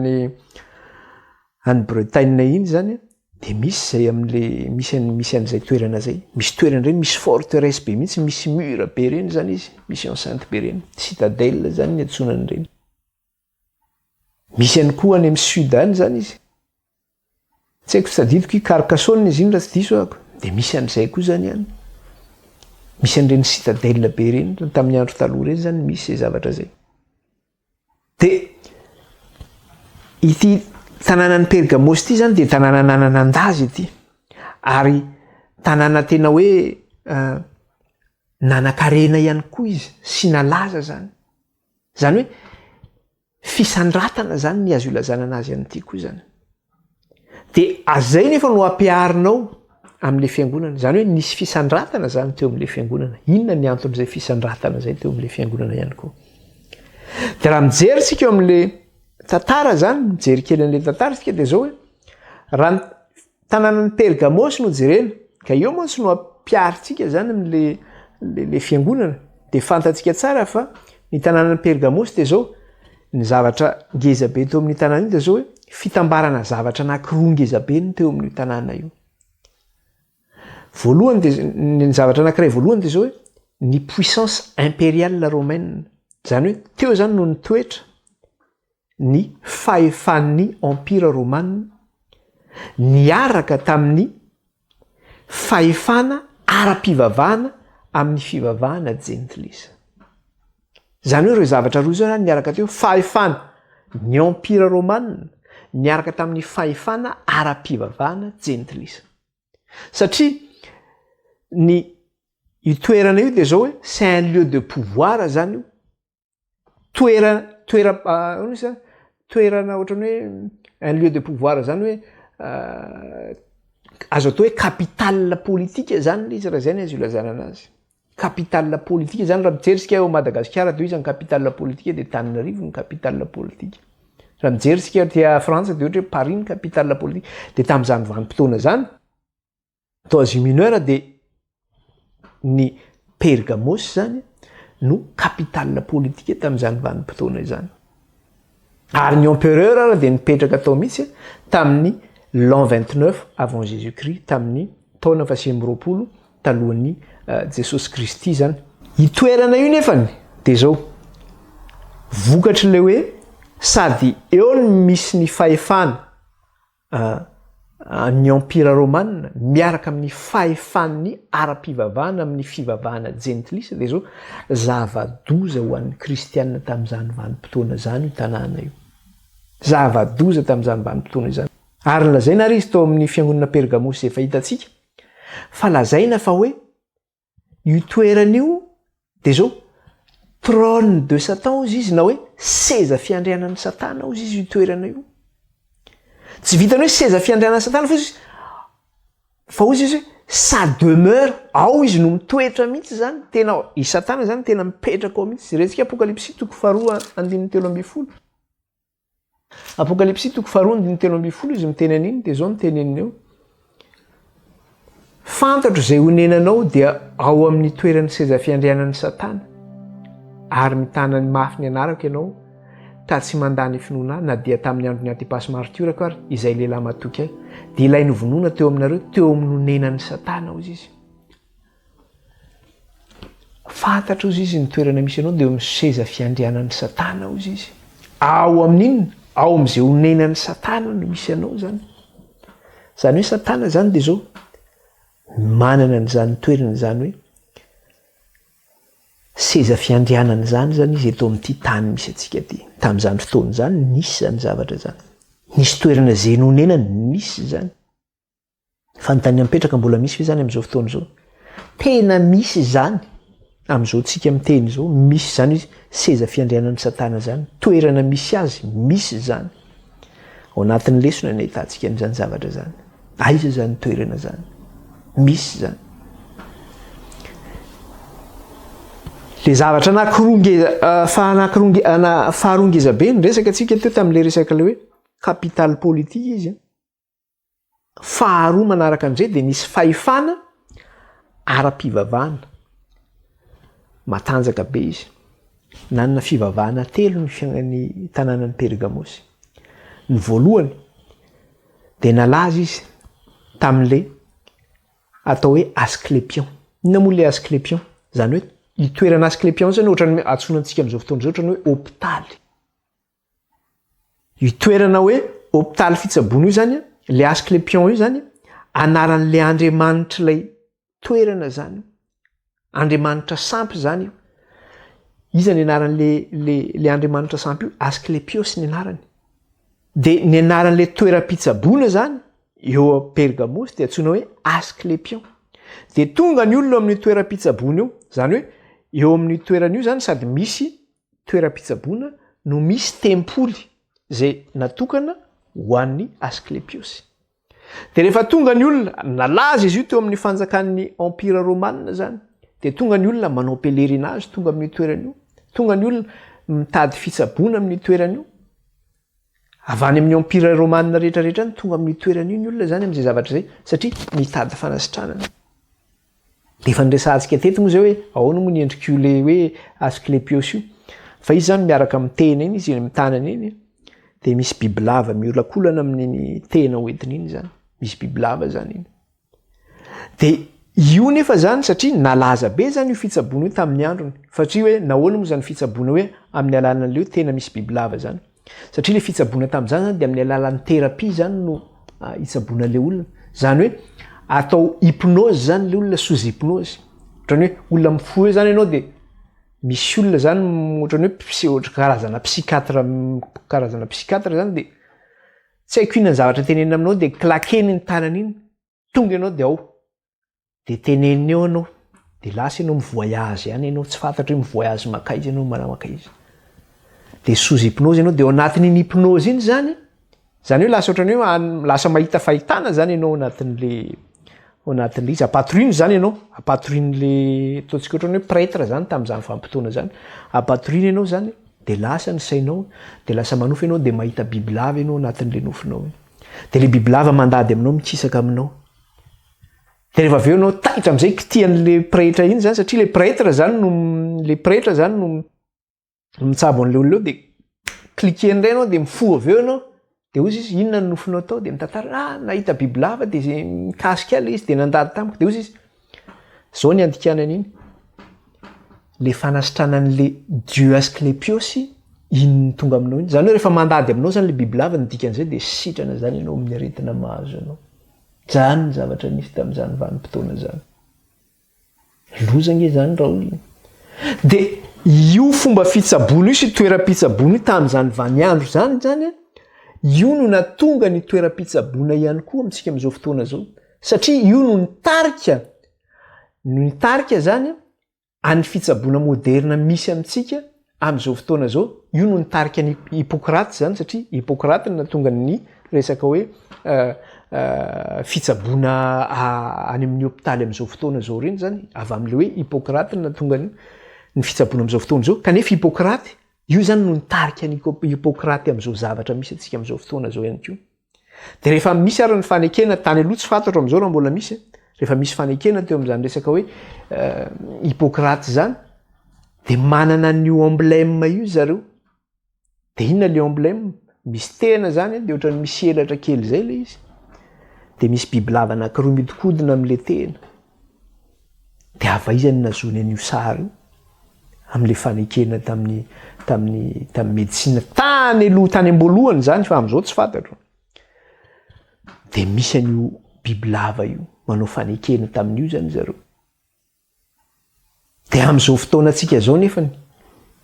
any Bretagne iny zany de misy zay am'le misy an'izay toerana zay. Misy toerana reny misy forteresse be mihitsy, misy mur be reny zany izy, misy enceinte be reny, citadelle zany ny antsonany reny. Misy ihany koa any amin'ny sud any zany izy. Tsy haiko tadidiko i Carcassonne izy iny raha tsy diso ako. De misy an'izay koa zany any. Misy an'ireny citadelle be reny tamin'ny andro taloha reny zany misy zay zavatra zay. De ity tanànan'ny Pergamos ity zany de tanàna nananandazy ity. Ary tanàna tena hoe nanan-karena ihany koa izy sy nalaza zany. Zany hoe fisandratana zany ny azo ilazana anazy an'ity koa zany. De azay nefa no ampiarinao amin'le fiangonana. Zany hoe nisy fisandratana zany teo amin'le fiangonana. Inona ny anton'izay fisandratana zay teo amin'le fiangonana ihany koa. De raha mijery tsika eo amin'le tantara zany, mijery kely an'le tantara tsika de zao hoe raha tanànan'ny Pergamos no jerena, ka eo mantsy no ampiaritsika zany amin'le fiangonana. De fantatsika tsara fa ny tanànan'ny Pergamos de zao ny zavatra ngeza be teo amin'ny tanàna iny de zao hoe fitambarana zavatra anankiroa ngeza be ny teo amin'ny tanàna io. Voalohany de ny zavatra anankiray voalohany de zao hoe ny puissance impériale romaine. Zany hoe teo zany no nitoetra ny fahefan'ny empire romana niaraka tamin'ny fahefana ara-pivavahana amin'ny fivavahana gentilisa. Zany hoe ireo zavatra roa zao zany niaraka teo, fahefana ny empire romana niaraka tamin'ny fahefana ara-pivavahana gentilisa. Satria io toerana io de zao hoe c'est un lieu de pouvoir zany io. Toerana ohatrany hoe un lieu de pouvoir zany hoe azo atao hoe capitale politique zany izy raha zay ny azo ilazana anazy. Capitale politique zany raha mijerisika eo Madagasikara de izy ny capitale politique de Antananarivo ny capitale politique. Raha mijerisika tia Frantsa de ohatra hoe Paris ny capitale politique. De tamin'izany vanim-potoana zany tao Asie mineure de ny Pergamos zany no capitale politique tamin'izany vanim-potoana izany. Ary ny empereur ara de nipetraka tao mihitsy tamin'ny l'an 29 avant Jésus-Christ, tamin'ny taona 520 talohan'ny Jesosy Kristy zany. I toerana io nefany de zao vokatry le hoe sady eo ny misy ny fahefana ny empire romana miaraka amin'ny fahefan'ny ara-pivavahana amin'ny fivavahana gentilisa de zao zava-doza ho an'ny kristianina tamin'izany vanim-potoana zany io tanàna io. Zava-doza tamin'izany vanim-potoana izany. Ary lazaina ary izy tao amin'ny fiangonana Pergamos zay fahitantsika fa lazaina fa hoe io toerana io de zao trône de Satan ozy izy na hoe seza fiandrianan'ny Satana ozy izy io toerana io. Tsy vitany hoe seza fiandrianan'ny Satana fa ozy izy hoe sa demeure ao izy no mitoetra mihitsy zany. Tena i Satana zany tena mipetraka ao mihitsy. Resika Apokalipsy 2:7. Apokalipsy 2:7 izy miteny an'iny de zao miteneniny eo. Fantatro zay honenanao dia ao amin'ny toeran'ny seza fiandrianan'ny Satana. Ary mitana ny mafy ny anarako ianao ka tsy mandany finoana na dia tamin'ny andro ny Antipas Martiora ary izay lehilahy matoky ahy. De ilay novonoana teo aminareo teo amin'ny honenan'ny Satana ozy izy. Fantatro ozy izy ny toerana misy anao de eo amin'ny seza fiandrianan'ny Satana ozy izy. Ao amin'iny, ao amin'izay honenan'ny Satana no misy anao zany. Zany hoe Satana zany de zao manana an'izany toerana zany hoe seza fiandrianana zany izy eto amin'ity tany misy atsika ty. Tamin'izany fotoana zany nisy zany zavatra zany. Nisy toerana zay nonenany nisy zany. Fanontany mipetraka mbola misy fe zany amin'izao fotoana zao. Tena misy zany. Amin'izao tsika miteny zao misy zany izy seza fiandrianan'ny Satana zany. Toerana misy azy misy zany. Ao anatin'ny lesona ny ahitantsika an'izany zavatra zany. Aiza zany toerana zany? Misy zany. Le zavatra faharoa be resaka atsika teo tamin'le resaka le hoe capitale politique izy. Faharoa manaraka an'izay de nisy fahefana ara-pivavahana. Matanjaka be izy. nanana fivavahana telo ny fiainan'ny tanànan'ny Pergamosy. Ny voalohany dia nalaza izy tamin'le atao hoe Asclépion. Inona moa le Asclépion? Zany hoe itoerana Asclépion zany ohatrany atsonantsika amin'izao fotoana izao ohatrany hoe hôpitaly. Itoerana hoe hôpitaly fitsaboana io zany, le Asclépion io zany anaran'le andriamanitra ilay toerana zany. Andriamanitra sampy zany io. Iza ny anaran'le andriamanitra sampy io? Asclépios ny anarany. Dia ny anaran'le toeram-pitsaboana zany eo Pergamos dia antsoina hoe Asclépion. Dia tonga ny olona amin'ny toeram-pitsaboana io, zany hoe eo amin'ny toerana io zany sady misy toeram-pitsaboana no misy tempoly zay natokana ho an'ny Asclépios. Dia rehefa tonga ny olona nalaza izy io teo amin'ny fanjakan'ny Empira Romanina zany, dia tonga ny olona manao pèlerinage tonga amin'ny toerana io, tonga ny olona mitady fitsaboana amin'ny toerana io. Avy any amin'ny Empira Romanina rehetrarehetra ny tonga amin'ny toerana io ny olona zany amin'izay zavatra zay satria mitady fanasitranana. Dia efa niresantsika teto moa zay hoe ahoana moa ny endrik'io le hoe Asclépios io. Fa izy zany miaraka amin'ny tena iny izy eny amin'ny tanany iny, dia misy bibilava miolakolana amin'ny tena hoentiny iny zany. Misy bibilava zany iny. Dia io nefa zany satria nalaza be zany io fitsaboana io tamin'ny androny. Satria hoe nahoana moa zany fitsaboana hoe amin'ny alalan'ileo tena misy bibilava zany. Satria le fitsaboana tamin'izany zany dia amin'ny alalan'ny thérapie zany no hitsaboana le olona. Zany hoe atao hypnose zany le olona sous hypnose. Ohatrany hoe olona mifoha zany ianao dia misy olona zany ohatrany hoe karazana psychiatre zany dia tsy haiko inona ny zavatra tenenina aminao dia klakeny ny tanany iny, tonga ianao dia ao. Dia teneniny eo ianao, dia lasa ianao mivoyage ihany ianao, tsy fantatra hoe mivoyage makaiza ianao manamaka izy. Dia sous hypnose ianao dia ao anatin'iny hypnose iny zany hoe lasa ohatrany hoe lasa mahita fahitana zany ianao anatin'le izy apatoriny zany ianao, apatorin'le ataontsika ohatrany hoe prêtre zany tamin'izany vanim-potoana zany, apatoriny ianao zany dia lasa ny sainao, dia lasa manofa ianao dia mahita bibilava ianao anatin'le nofinao. Dia le bibilava mandady aminao mikisaka aminao. Dia rehefa avy eo ianao taitra amin'izay kitihan'le prêtre iny zany satria le prêtre zany no mitsabo an'le olona eo dia klikeny indray ianao dia mifoha avy eo ianao. Dia ozy izy inona ny nofinao tao dia mitantara nahita bibilava dia mikasika le izy dia nandady tamiko. Dia ozy izy zao ny andikanany iny. Le fanasitranan'le dieu Asclépios iny tonga aminao iny. Zany hoe rehefa mandady aminao zany le bibilava ny dikan'izay dia sitrana zany ianao amin'ny aretina mahazo ianao. Zany ny zavatra nisy tamin'izany vanim-potoana zany. Lozana zany raha olona. Dia io fomba fitsaboana io sy toeram-pitsaboana io tamin'izany vaniandro zany io no natonga ny toeram-pitsaboana ihany koa amintsika amin'izao fotoana zao. Satria io no nitarika zany an'ny fitsaboana moderna misy amintsika amin'izao fotoana zao. Io no nitarika ny Hippocrate zany satria Hippocrate no natonga ny resaka hoe fitsaboana any amin'ny hôpitaly amin'izao fotoana zao reny zany avy amin'le hoe Hippocrate no natonga ny fitsaboana amin'izao fotoana zao. Kanefa Hippocrate io zany no nitarika ny Hippocrate amin'izao zavatra misy atsika amin'izao fotoana zao ihany koa. Dia rehefa misy ary ny fanekena tany aloha tsy fantatra amin'izao raha mbola misy. Rehefa misy fanekena teo amin'izany resaka hoe Hippocrate zany dia manana n'io emblème io zareo. Dia inona le emblème? Misy tena zany dia ohatrany misy elatra kely zay le izy. Dia misy bibilava anankiroa miodikodina amin'le tena. Dia avaizany nazony an'io sary io amin'le fanekena tamin'ny médecine tany am-boalohany zany fa amin'izao tsy fantatro. Dia misy an'io bibilava io manao fanekena tamin'io zany zareo. Dia amin'izao fotoana antsika zao nefany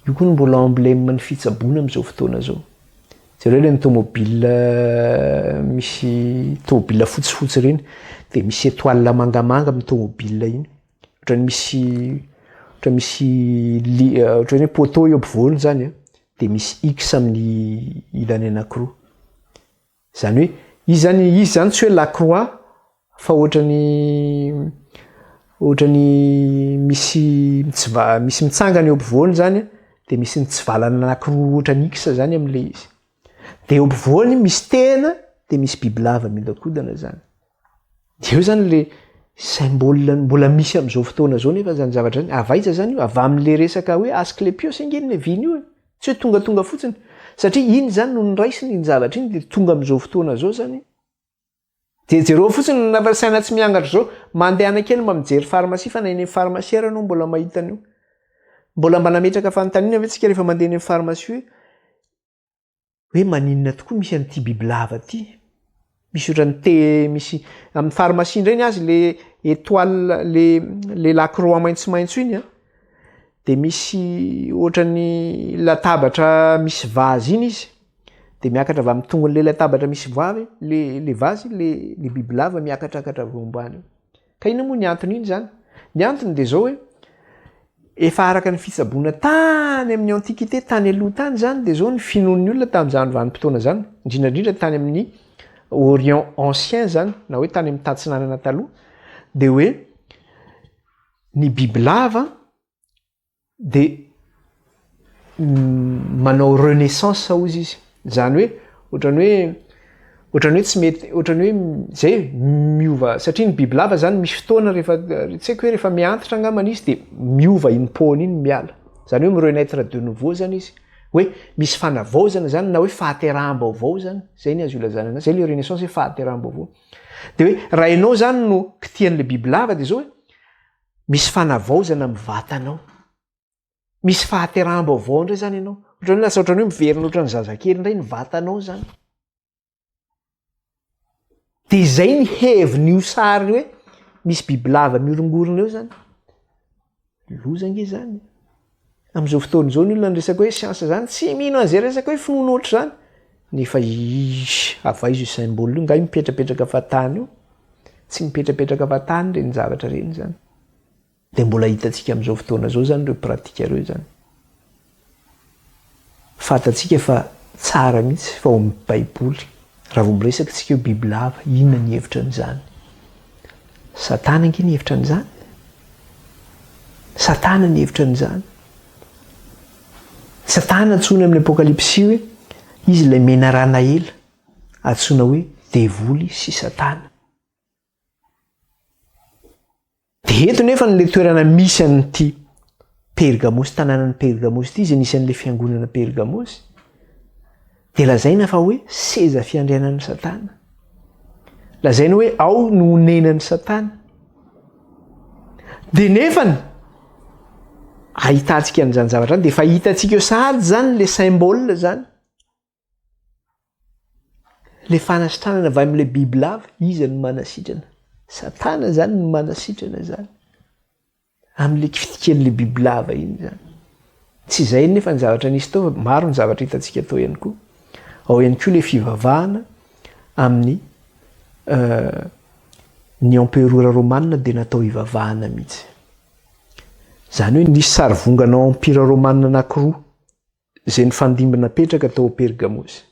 io koa no mbola emblème ny fitsaboana amin'izao fotoana zao. Zareo ilay ny tomobile misy tomobile fotsifotsy ireny dia misy étoile mangamanga amin'ny tomobile iny. Ohatrany hoe poteau eo ampovoany zany dia misy X amin'ny ilany anankiroa. Zany hoe izy zany tsy hoe lacroix fa ohatrany misy mitsangana eo ampovoany zany dia misy mitsivalana anankiroa ohatrany X zany amin'le izy. Dia eo ampovoany misy tena dia misy bibilava miolakodana zany. Dia eo zany symbole mbola misy amin'izao fotoana zao nefa zany zavatra zany avaiza zany io avy amin'le resaka hoe asclepios angeny viny io tsy hoe tonga fotsiny satria iny zany no niraisiny iny zavatra iny de tonga amin'izao fotoana zao zany de jereo fotsiny nafasaina tsy miangatra zao mandeha anakely mba mijery pharmacie fa na eny pharmacie ary anao mbola mahita an'io mbola mba nametraka fanontaniana ve tsika rehefa mandeha eny pharmacie hoe maninona tokoa misy an'ity bibilava ty misy ohatrany misy amin'ny pharmacie indray ny azy le étoile le lacroix maitsomaitso iny de misy ohatrany latabatra misy vazy iny izy de miakatra avy amin'ny tongon'le latabatra misy vavy le vazy le bibilava miakatrakatra avy ambany ka ina moa ny antony iny zany ny antony de zao hoe efa araka ny fitsaboana tany amin'ny antiquité tany aloha tany zany de zao ny finoan'ny olona tamin'izany vanim-potoana zany indrindrandrindra tany amin'ny Orient ancien zany na hoe tany amin'ny tatsinanana taloha de hoe ny bibilava de manao renaissance ozy izy zany hoe ohatrany hoe tsy mety ohatrany hoe zay miova satria ny bibilava zany misy fotoana rehefa tsy haiko hoe rehefa miantitra angamana izy de miova iny pôny iny miala zany hoe mirenaître de nouveau zany izy hoe misy fanavaozana zany na hoe fahateraham-baovao zany zay ny azo ilazana anazy zay le renaissance hoe fahateraham-baovao de hoe raha ianao zany no kitian'le bibilava de zao hoe misy fanavaozana amin'ny vatanao misy fahateraham-baovao ndray zany ianao ohatrany lasa ohatrany hoe miverina ohatrany zazakely indray ny vatanao zany de zay ny hevin'io sary hoe misy bibilava miorongorona eo zany lozange zany amin'izao fotoana zao ny olona nyresaka hoe siansa zany tsy mino an'izay resaka hoe finoana ohatry zany nefa avaizo io symbole io ngay mipetrapetraka fatany io tsy mipetrapetraka fatany reny zavatra reny zany de mbola hitantsika amin'izao fotoana zao zany reo pratika reo zany fatatsika fa tsara mihitsy fa ao amin'ny baiboly raha vao miresaka tsika hoe bibilava inona ny hevitra an'izany satana ange ny hevitra an'izany satana ny hevitra an'izany satana antsoina amin'ny apokalypsy hoe izy ilay mena rana ela antsoina hoe devoly sy satana de eto nefa n'le toerana misy an'ity pergamosy tanànan'ny pergamosy ity izy anisan'le fiangonana pergamosy de lazaina fa hoe seza fiandrianan'ny satana lazaina hoe ao no onenan'ny satana de nefany ahitantsika an'izany zavatra zany de efa hitantsika eo sahady zany le symbole zany le fanasitranana avy amin'le bibilava izy no manasitrana satana zany no manasitrana zany amin'le kifitikel'le bibilava iny zany tsy zay nefa ny zavatra nisy tao maro ny zavatra hitantsika tao ihany koa ao ihany koa le fivavahana amin'ny ny empereur romana de natao hivavahana mihitsy zany hoe nisy sarivongana empire romana anankiroa zay ny fandimbina napetraka tao Pergamosy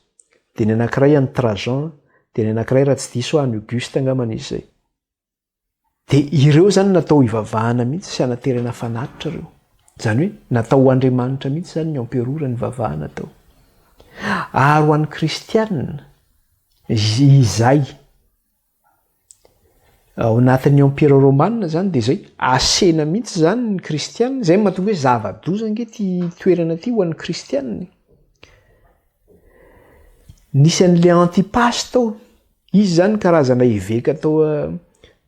de ny anankiray any Trajan de ny anankiray raha tsy diso any Auguste angamana izy zay de ireo zany natao hivavahana mihitsy sy anaterana fanatitra reo zany hoe natao ho Andriamanitra mihitsy zany ny empereur ny vavahana tao ary ho an'ny kristianina izay ao anatin'ny empire romana zany de zay asena mihitsy zany ny kristianina zay mahatonga hoe zava-doza ange ty toerana ty ho an'ny kristianina nisy an'le Antipas tao izy zany karazana eveka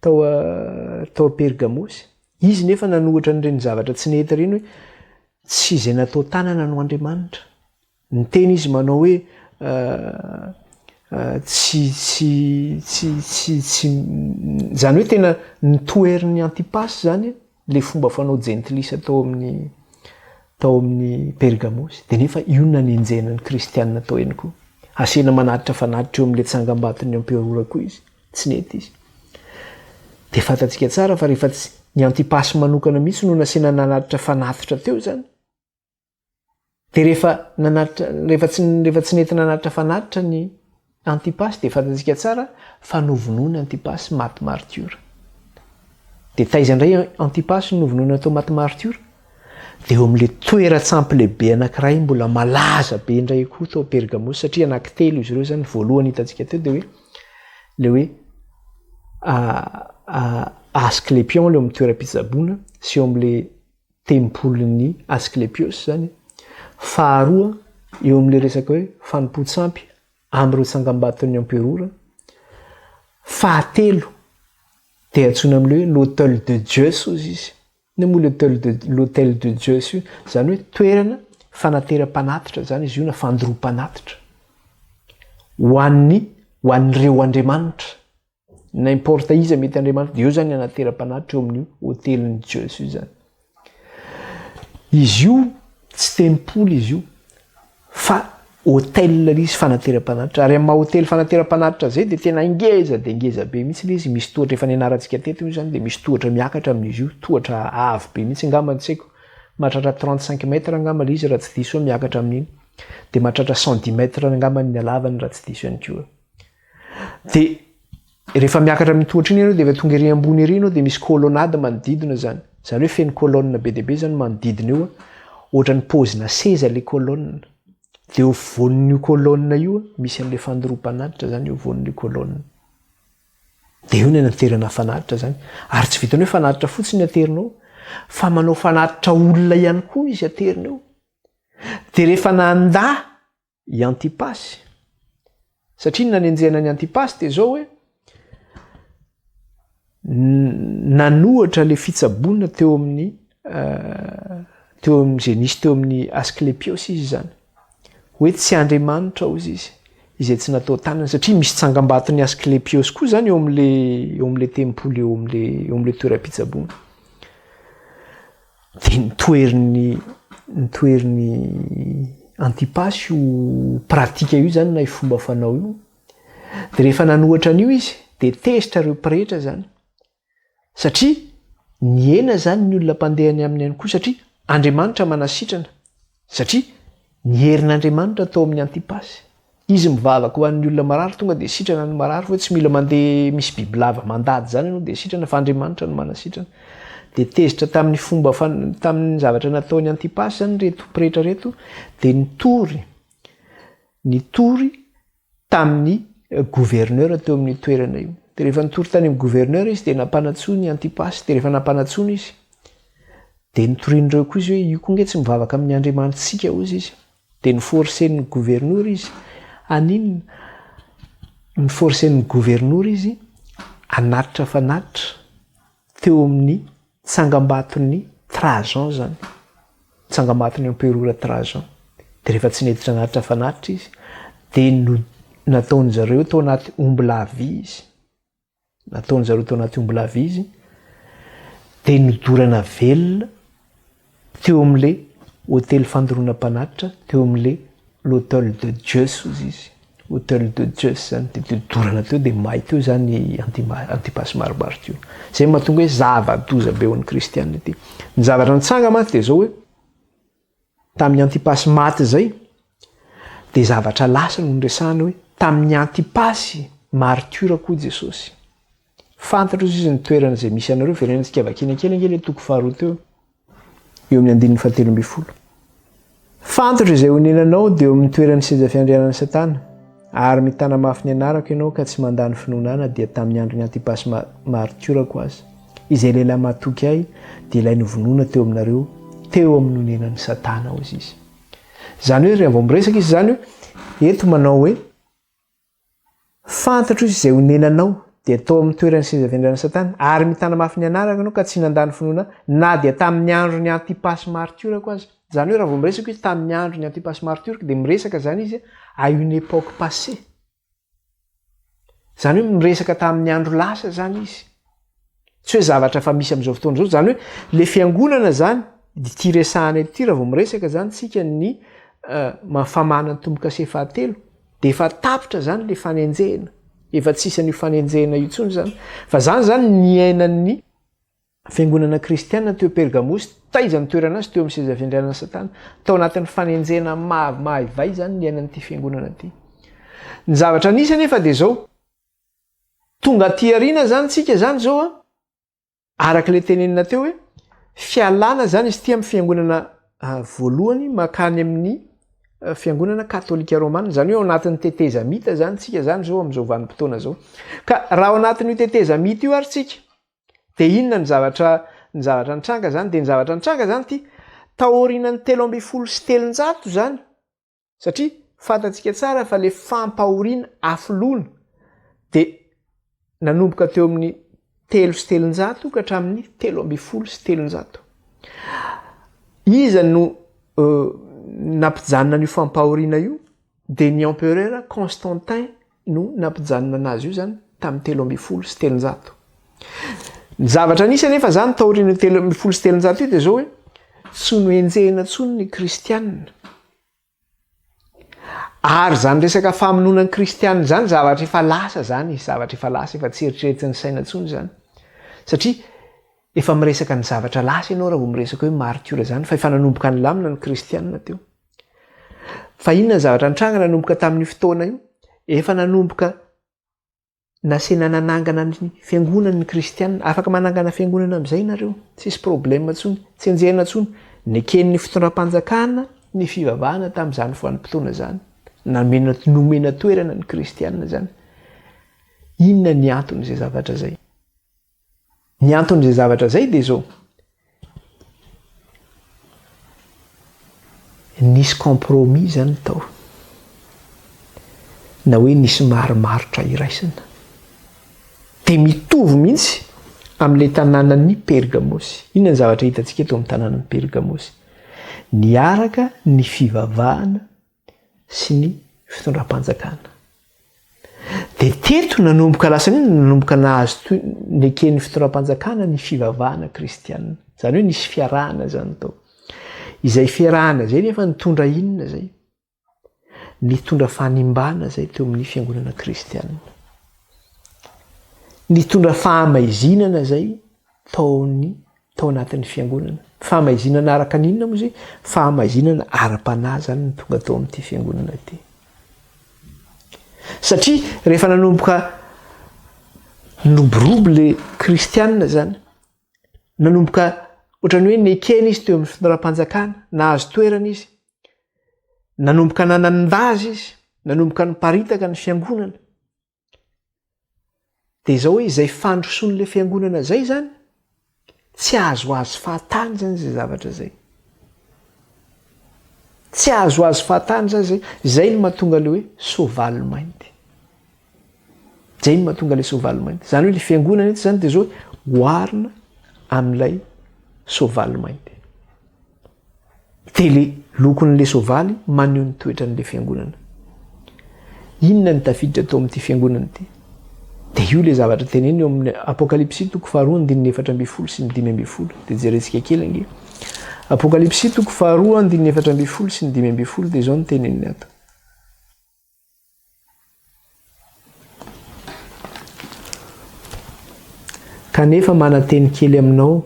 tao Pergamosy izy nefa nanohatra n'ireny zavatra tsy nety reny hoe tsy izay natao tanana no Andriamanitra ny teny izy manao hoe zany hoe tena nitoerin'ny Antipas zany le fomba fanao gentilisa tao amin'ny Pergamosy de nefa io nanenjenan'ny kristianina tao ihany koa asena manatitra fanatitra eo amin'le tsangambaton'ny empereur koa izy tsy nety izy de fantatsika tsara fa rehefa ny Antipas manokana mihitsy no nasena nanatitra fanatitra teo zany de rehefa tsy nety nanatitra fanatitra ny Antipas de fantatsika tsara fa novonoana Antipas maty martyr de taiza indray Antipas novonoana tao maty martyr de eo amin'le toeratsampy lehibe anankiray mbola malaza be indray koa tao Pergamosy satria anankitelo izy ireo zany voalohany hitantsika teo de hoe le hoe Asclepion leo amin'ny toeram-pitsaboana sy eo amin'le tempolon'ny Asclepios zany. Faharoa eo amin'le resaka hoe fanompo-tsampy amin'ireo tsangam-baton'ny emperora. Fahatelo dia antsoina amin'ilay hoe l'hôtel de Zeus ozy izy. Ny moa l'hôtel de Zeus io zany hoe toerana fanateram-panatitra zany izy io na fandoroam-panatitra ho an'ireo andriamanitra. N'importe iza mety andriamanitra dia eo zany anateram-panatitra eo amin'io hôtelin'ny Zeus io zany. Izy io tsy tempoly izy io fa hôtel izy fanateram-panatitra. Ary amin'ny maha hôtely fanateram-panatitra zay dia tena ngeza dia ngeza be mihitsy ilay izy. Misy tohatra efa nianarantsika teto io zany dia misy tohatra miakatra amin'izy io, tohatra avo be mihitsy angamba tsy haiko. Mahatratra 35 mètres angamba ilay izy raha tsy diso miakatra amin'iny. Dia mahatratra 110 mètres angamba ny halavany raha tsy diso ihany koa. Dia rehefa miakatra amin'ny tohatra iny ianao dia efa tonga ery ambony ery ianao dia misy kolonady manodidina zany. Zany hoe feno kolonina be dia be zany manodidina eo. Ohatran'ny paozina seza ilay kolonina. Dia eo vonin'io kolonina io misy an'ilay fandoroam-panatitra zany eo vonin'io kolonina. Dia io ny anaterana fanatitra zany. Ary tsy vitany hoe fanatitra fotsiny aterinao fa manao fanatitra olona ihany koa izy aterinao. Dia rehefa nanda i Antipasy, satria ny nanenjehana ny Antipasy dia zao hoe nanohatra ilay fitsaboana teo amin'izay nisy teo amin'ny Asclepios izy zany. Hoe tsy andriamanitra ozy izy, izay tsy natao tanana satria misy tsangam-baton'ny Asclepios koa zany eo amin'le tempoly eo amin'le toeram-pitsaboana. Dia nitoerin'ny Antipasy io pratika io zany na fomba fanao io. Dia rehefa nanohatra an'io izy dia tezitra ireo pretra zany. Satria niena zany ny olona mpandehany aminy ihany koa satria andriamanitra manasitrana. Satria ny herin'andriamanitra atao amin'ny Antipasy. Izy mivavaka ho an'ny olona marary tonga dia sitrana ny marary fa tsy mila mandeha misy bibilava mandady zany ianao dia sitrana fa andriamanitra no manasitrana. Dia tezitra tamin'ny tamin'ny zavatra nataon'ny Antipasy zany reto pretra reto dia nitory tamin'ny gouverneur teo amin'ny toerana io. Dia rehefa nitory tany amin'ny gouverneur izy dia nampanatsony Antipasy. Dia rehefa nampanatsony izy dia nitorian'ireo koa izy hoe io koa nge tsy mivavaka amin'ny andriamanitsika ozy izy. Dia niforsen'ny gouverneur izy aninona? Niforsen'ny gouverneur izy hanatitra fanatitra teo amin'ny tsangam-baton'ny Trajan zany. Tsangam-baton'ny emperora Trajan. Dia rehefa tsy neditra hanatitra fanatitra izy dia nataony zareo tao anaty omby-lavy izy. Nataony zareo tao anaty omby-lavy izy dia nodorana velona teo amin'ilay hôtely fandoroana-panatitra teo amin'ilay l'hôtel de Zeus ozy izy. Hôtel de Zeus zany dia dorana teo dia may teo zany Antipasy maromaro teo. Zay mahatonga hoe zava-doza be ho an'ny kristianina ity. Ny zavatra nitsanga maty dia zao hoe tamin'ny Antipasy maty zay dia zavatra lasa no nresahana hoe tamin'ny Antipasy martyra koa Jesosy. Fantatra ozy izy ny toerana izay misy anareo verenantsika vakiana kely angely toko faharoa teo eo amin'ny 170. Fantatra izay honenanao dia eo amin'ny toeran'ny seza fiandrianan'ny Satana. Ary mitana mafy ny anarako ianao ka tsy mandany finoanana dia tamin'ny andron'ny Antipasy martyra koa azy. Izay lehilahy mahatoky ahy dia ilay novonoina teo aminareo teo amin'ny honenan'ny Satana ozy izy. Zany hoe rehefa vao miresaka izy zany hoe eto manao hoe fantatra ozy izay honenanao dia tao amin'ny toeran'ny seza fiandrianan'ny Satana ary mitana mafy ny anarako ianao ka tsy nandany finoana na dia tamin'ny andron'ny Antipasy martyra koa azy. Zany hoe raha vao miresaka izy tamin'ny andron'ny Antipasy martyra dia miresaka zany izy à une époque passée. Zany hoe miresaka tamin'ny andro lasa zany izy. Tsy hoe zavatra fa misy amin'izao fotoana izao. Zany hoe le fiangonana zany ity resahana ity raha vao miresaka zany tsika ny famana ny tombo-kase fahatelo dia efa tapitra zany le fanenjehana. Efa tsisy an'io fanenjehana io intsony zany. Fa zany ny ainan'ny fiangonana kristianina teo Pergamos taiza ny toerana azy teo amin'ny seza fiandrianan'ny Satana. Tao anatin'ny fanenjehana mahavay zany ny ainan'ity fiangonana ity. Ny zavatra nisy anefa dia zao tonga aty aoriana zany tsika zany zao araka le tenenina teo hoe fialana zany izy ity amin'ny fiangonana voalohany makany amin'ny fiangonana katolika romana. Zany hoe ao anatin'ny teteza mita zany tsika zany zao amin'izao vanim-potoana zao. Ka raha ao anatin'io teteza mita io ary tsika de inona ny zavatra nitranga zany de ny zavatra nitranga zany ty taorinany 370 zany satria fantatsika tsara fa le fampahoriana afilona de nanomboka teo amin'ny 300 ka hatramin'ny 370. Iza no nampijanona n'io fampahoriana io de ny empereur Constantin no nampijanona anazy io zany tamin'ny 370. Ny zavatra nisy anefa zany taoriana 370 io de zao hoe tsy noenjehina tsony ny kristianina. Ary zany resaka famonoana ny kristianina zany zavatra efa lasa zany, zavatra efa lasa efa tsy eritreretin'ny saina tsony zany. Satria efa miresaka ny zavatra lasa ianao raha vao miresaka hoe martyra zany fa efa nanomboka ny lamina ny kristianina teo. Fa inona ny zavatra nitranga nanomboka tamin'ny fotoana io? Efa nanomboka nasena nanangana ny fiangonana ny kristianina. Afaka manangana fiangonana amin'izay nareo, tsisy problème tsony, tsy enjehina tsony. Neken'ny fitondram-panjakana ny fivavahana tamin'izany foanimpotoana zany. Nomena toerana ny kristianina zany. Inona ny anton'izay zavatra zay? Ny anton'izay zavatra zay de zao. Nisy compromis zany tao. Na hoe nisy marimaritra iraisana. De mitovy mihitsy amin'ilay tanànan'ny Pergamosy. Inona ny zavatra hitantsika eto amin'ny tanànan'ny Pergamosy? Niaraka ny fivavahana sy ny fitondram-panjakana. De teto nanomboka lasa nanomboka nahazo neken'ny fitondram-panjakana ny fivavahana kristianina. Zany hoe nisy fiarahana zany tao. Izay fiarahana zay nefa nitondra inona zay? Nitondra fanimbana zay teo amin'ny fiangonana kristianina. Nitondra fahamaizina zay tao anatin'ny fiangonana. Fahamaizina araka ninona moa zay? Fahamaizina ara-panahy zany ny tonga tao amin'ity fiangonana ity. Satria rehefa nanomboka noborobo le kristianina zany, nanomboka ohatrany hoe nekena izy teo amin'ny fitondram-panjakana, nahazo toerana izy, nanomboka nanan-daza izy, nanomboka niparitaka ny fiangonana. De zao hoe izay fandrosoan'le fiangonana zay zany, tsy azo fahatany zany zay zavatra zay. Tsy azo fahatany zany zay. Zay no mahatonga le hoe soavaly mainty. Zay no mahatonga le soavaly mainty. Zany hoe le fiangonana ity zany de zao oharina amin'ilay soavaly mainty. De le lokon'le soavaly maneho ny toetran'le fiangonana. Inona ny tafiditra tao amin'ity fiangonana ity? De io le zavatra teneny eo amin'ny Apokalipsy 4:4 sy 5:10. De jerentsika kely ange. Apokalipsy 4:4 sy 5:10 de zao ny teneniny ato. Kanefa mananteny kely aminao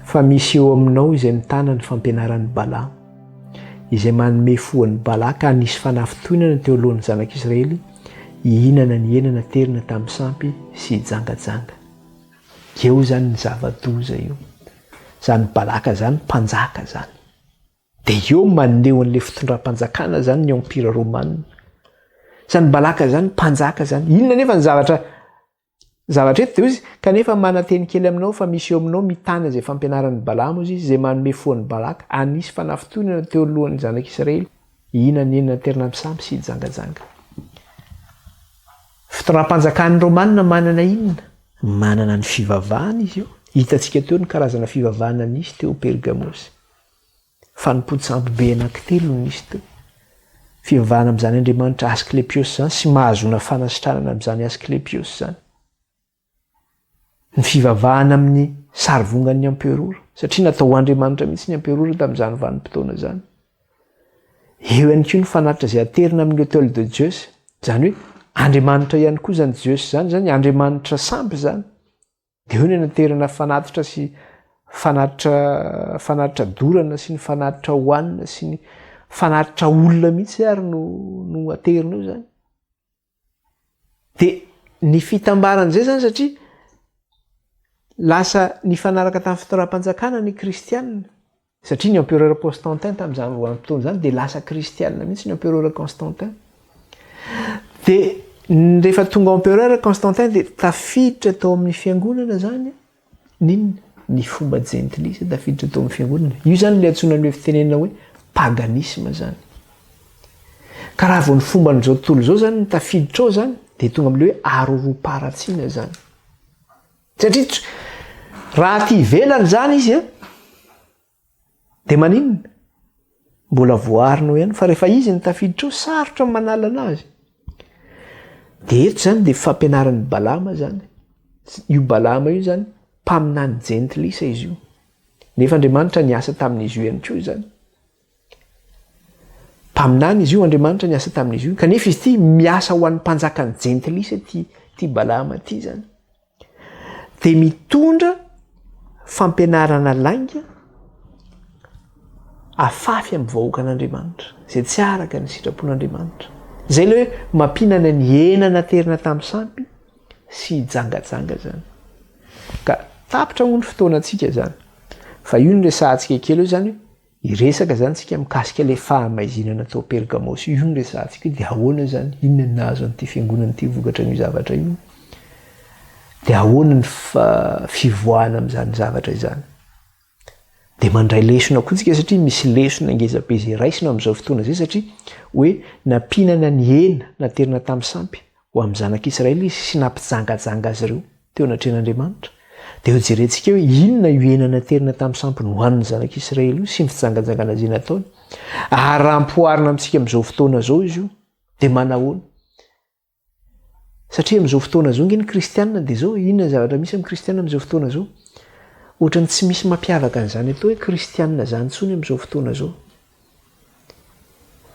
fa misy eo aminao izay mitana ny fampianaran'ny Balaam, izay manome fo an'ny Balaka nisy fanafitohinana teo alohan'ny zanak'Israely, hihinana ny henana terina tamin'ny sampy sy jangajanga. Eo zany ny zava-doza io. Zany Balaka zany mpanjaka zany. De eo maneho an'le fitondram-panjakana zany ny empira romanina. Zany Balaka zany mpanjaka zany. Inona nefa ny zavatra eto de izy kanefa mananteny kely aminao fa misy eo aminao mitana izay fampianaran'ny Balaam izy izay manome fo an'ny Balaka anisy fanafitohinana teo alohan'ny zanak'Israely, hihinana ny henana terina tamin'ny sampy sy jangajanga. Fitondram-panjakan'ny romanina manana inona? Manana ny fivavahana izy io. Hitantsika teo ny karazana fivavahana nisy teo Pergamosy. Fanimpody-sampy be anankitelo no nisy teo. Fivavahana amin'izany Andriamanitra Asklepios zany sy mahazona fanasitranana amin'izany Asklepios zany. Ny fivavahana amin'ny sarivongan'ny emperora, satria natao Andriamanitra mihitsy ny emperora tamin'izany vanim-potoana zany. Eo ihany koa ny fanatitra izay aterina amin'ny hôtel de Zeus, zany hoe Andriamanitra ihany koa zany Zeus zany Andriamanitra sampy zany. De eo ny anaterina fanatitra sy fanatitra dorana sy ny fanatitra hoanina sy ny fanatitra olona mihitsy ary no aterina eo zany. De ny fitambaran'izay zany satria lasa ny fanaraka tamin'ny fitondram-panjakana ny kristianina. Satria ny empereur Constantin tamin'izany vanim-potoana zany de lasa kristianina mihitsy ny empereur Constantin. De rehefa tonga empereur Constantin de tafiditra tao amin'ny fiangonana zany ninona ny fomba jentilisa tafiditra tao amin'ny fiangonana. Io zany le antsoina ny hoe fitenenina hoe paganisme zany. Ka raha vao ny fomba n'izao tontolo izao zany ny tafiditra ao zany dia tonga amin'ilay hoe aroroam-paratsiana zany. Satria raha ty ivelany zany izy dia maninona? Mbola voarinao ihany fa rehefa izy ny tafiditra ao sarotra manala anazy. Dia eto zany dia fampianaran'ny Balama zany. Io Balama io zany mpaminany jentilisa izy io. Nefa Andriamanitra niasa tamin'izy io ihany koa zany. Mpaminany izy io Andriamanitra niasa tamin'izy io. Kanefa izy ity miasa ho an'ny mpanjakany jentilisa ty Balama ty zany. Dia mitondra fampianarana lainga afafy amin'ny vahoakan'Andriamanitra izay tsy araka ny sitrapon'Andriamanitra. Izay ilay hoe mampinana ny hena naterina tamin'ny sampy sy jangajanga zany. Ka tapitra moa ny fotoanantsika zany. Fa io no resahantsika kely eo zany hoe hiresaka zany tsika mikasika ilay fahamaizinana tao Pergamos. Io no resahantsika dia ahoana zany? Inona ny nahazo an'ity fiangonana ity vokatra ny zavatra io? Dia ahoana ny fivoahana amin'izany zavatra izany? Dia mandray lesona koa tsika satria misy lesona ngezabe izay raisina amin'izao fotoana izay satria hoe nampinana ny hena naterina tamin'ny sampy ho amin'ny zanak'Israely izy sy nampijangajanga azy ireo teo anatrehan'Andriamanitra. Dia jerentsika hoe inona io hena naterina tamin'ny sampy no hohanin'ny zanak'Israely io sy ny fijangajangana izay nataony. Ary rampoarina amintsika amin'izao fotoana izao izy io dia manahoana? Satria amin'izao fotoana izao nge ny kristianina dia izao inona zavatra misy amin'ny kristianina amin'izao fotoana izao? Ohatrany tsy misy mampiavaka an'izany atao hoe kristianina zany intsony amin'izao fotoana izao.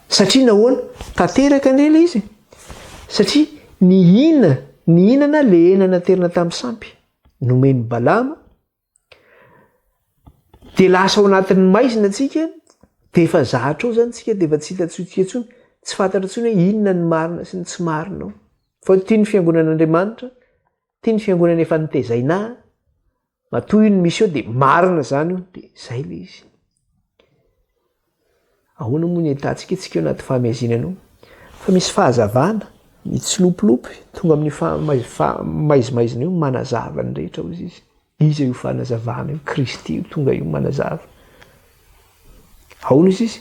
Satria nahoana? Tanteraka an'ela izy. Satria nihinana le hena naterina tamin'ny sampy nomeny Balama dia lasa ao anatin'ny maizina antsika dia efa zahatra ao zany tsika dia efa tsy hitantsika intsony, tsy fantatra intsony hoe inona ny marina sy ny tsy marina ao. Fa tia ny fiangonan'Andriamanitra, tia ny fiangonana efa nitezaina, matoy io ny misy eo dia marina zany io dia izay le izy. Ahoana moa ny ahitantsika tsika eo anaty fahamaizinana ao? Fa misy fahazavana mitsilopilopy tonga amin'ny maizimaizina io manazava ny rehetra hozy izy. Iza io fanazavana io? Kristy io tonga io manazava. Ahoana izy?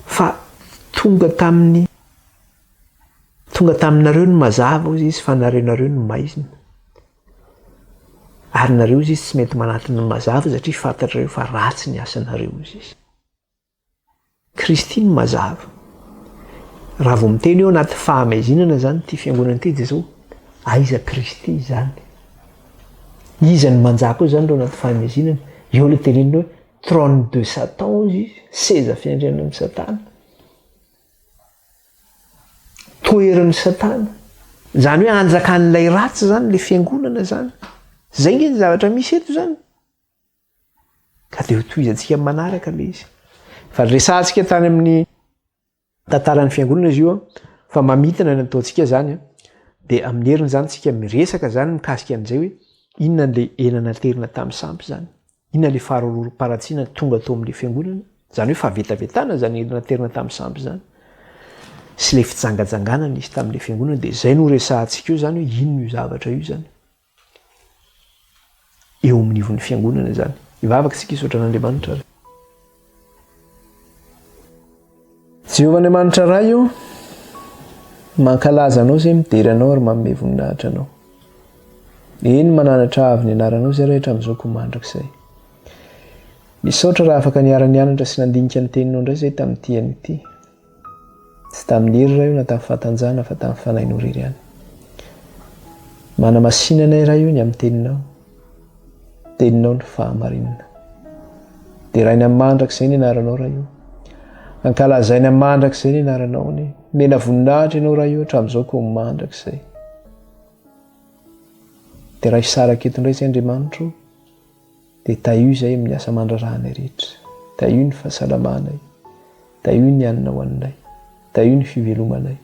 Fa tonga taminareo ny mazava hozy izy fa nareo ny maizina. Ary nareo izy tsy mety manatona ny mazava satria fantatrareo fa ratsy ny asanareo izy izy. Kristy ny mazava. Raha vao miteny eo anaty fahamaizinana zany ty fiangonana ity dia zao aiza Kristy zany? Iza ny manjaka eo zany eo anaty fahamaizinana? Eo ilay tenenina hoe trône de Satan izy, seza fiandrianan'ny Satana. Toeran'ny Satana. Zany hoe anjakan'ilay ratsy zany le fiangonana zany. Zay nge ny zavatra misy eto zany. Ka dia ho tohizantsika manaraka le izy. Fa resahantsika tany amin'ny tantaran'ny fiangonana izy io fa mamitana ny ataontsika zany dia amin'ny heriny zany tsika miresaka zany mikasika an'izay hoe inona n'ilay hena naterina tamin'ny sampy zany. Inona ilay faharoroam-paratsiana tonga tao amin'ilay fiangonana. Zany hoe fahavetavetana zany hena naterina tamin'ny sampy zany. Sy ilay fijangajangana nisy tamin'ilay fiangonana dia izay no resahantsika io zany hoe inona io zavatra io zany. Eo amin'ny ivon'ny fiangonana zany. Ivavaka isika hisaotra an'Andriamanitra. Jehovah Andriamanitra iray io mankalaza anao izay midery anao ary manome voninahitra anao. Eny mananatra avy ny anaranao izay rehetra amin'izao komandrakizay. Misaotra raha afaka niara-nianatra sy nandinika ny teninao indray izay tamin'ity an'ity. Tsy tamin'ny hery iray io na tamin'ny fahatanjahana fa tamin'ny fanahinao irery ihany. Manamasinana iray io ny amin'ny teninao. Teninao ny fahamarinana. Dia rainy amin'ny mandrakizay ny anaranao raha io. Ankalazainy amin'ny mandrakizay ny anaranao ny mena voninahitra ianao raha io hatramin'izao koa mandrakizay. Dia raha hisaraka eto indray izay Andriamanitra dia taio izay amin'ny asa mandrarahana rehetra. Taio ny fahasalamanay. Taio ny anina ho aninay. Taio ny fivelomanay.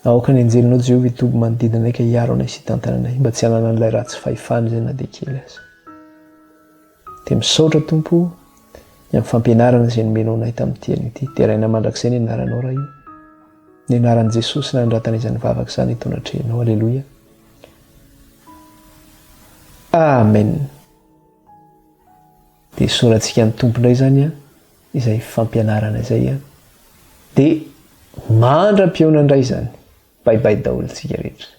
Aoka ny anjelinao Jehovah hitoby manodidinay ka hiaro anay sy hitantananay mba tsy hanana an'ilay ratsy fahefana izay na dia kely aza. Dia misaotra Tompo ny amin'ny fampianarana izay nomenao anay tamin'ity an'ity. Dia raina mandrakizay ny anaranao raha io. Ny anaran'i Jesosy nanandratana izany vavaka izany eto anatrehanao. Aleloia. amen. dia sorantsika ny tompondray zany a izay fampianarana zay a dia mandram-pionandray zany baibay daholo tsika rehetra.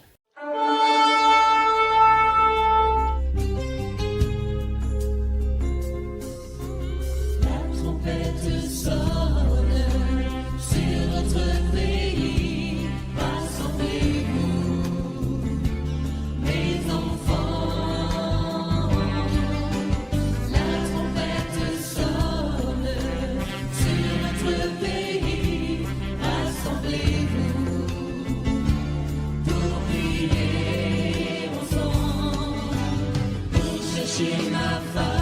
Chercher ma femme.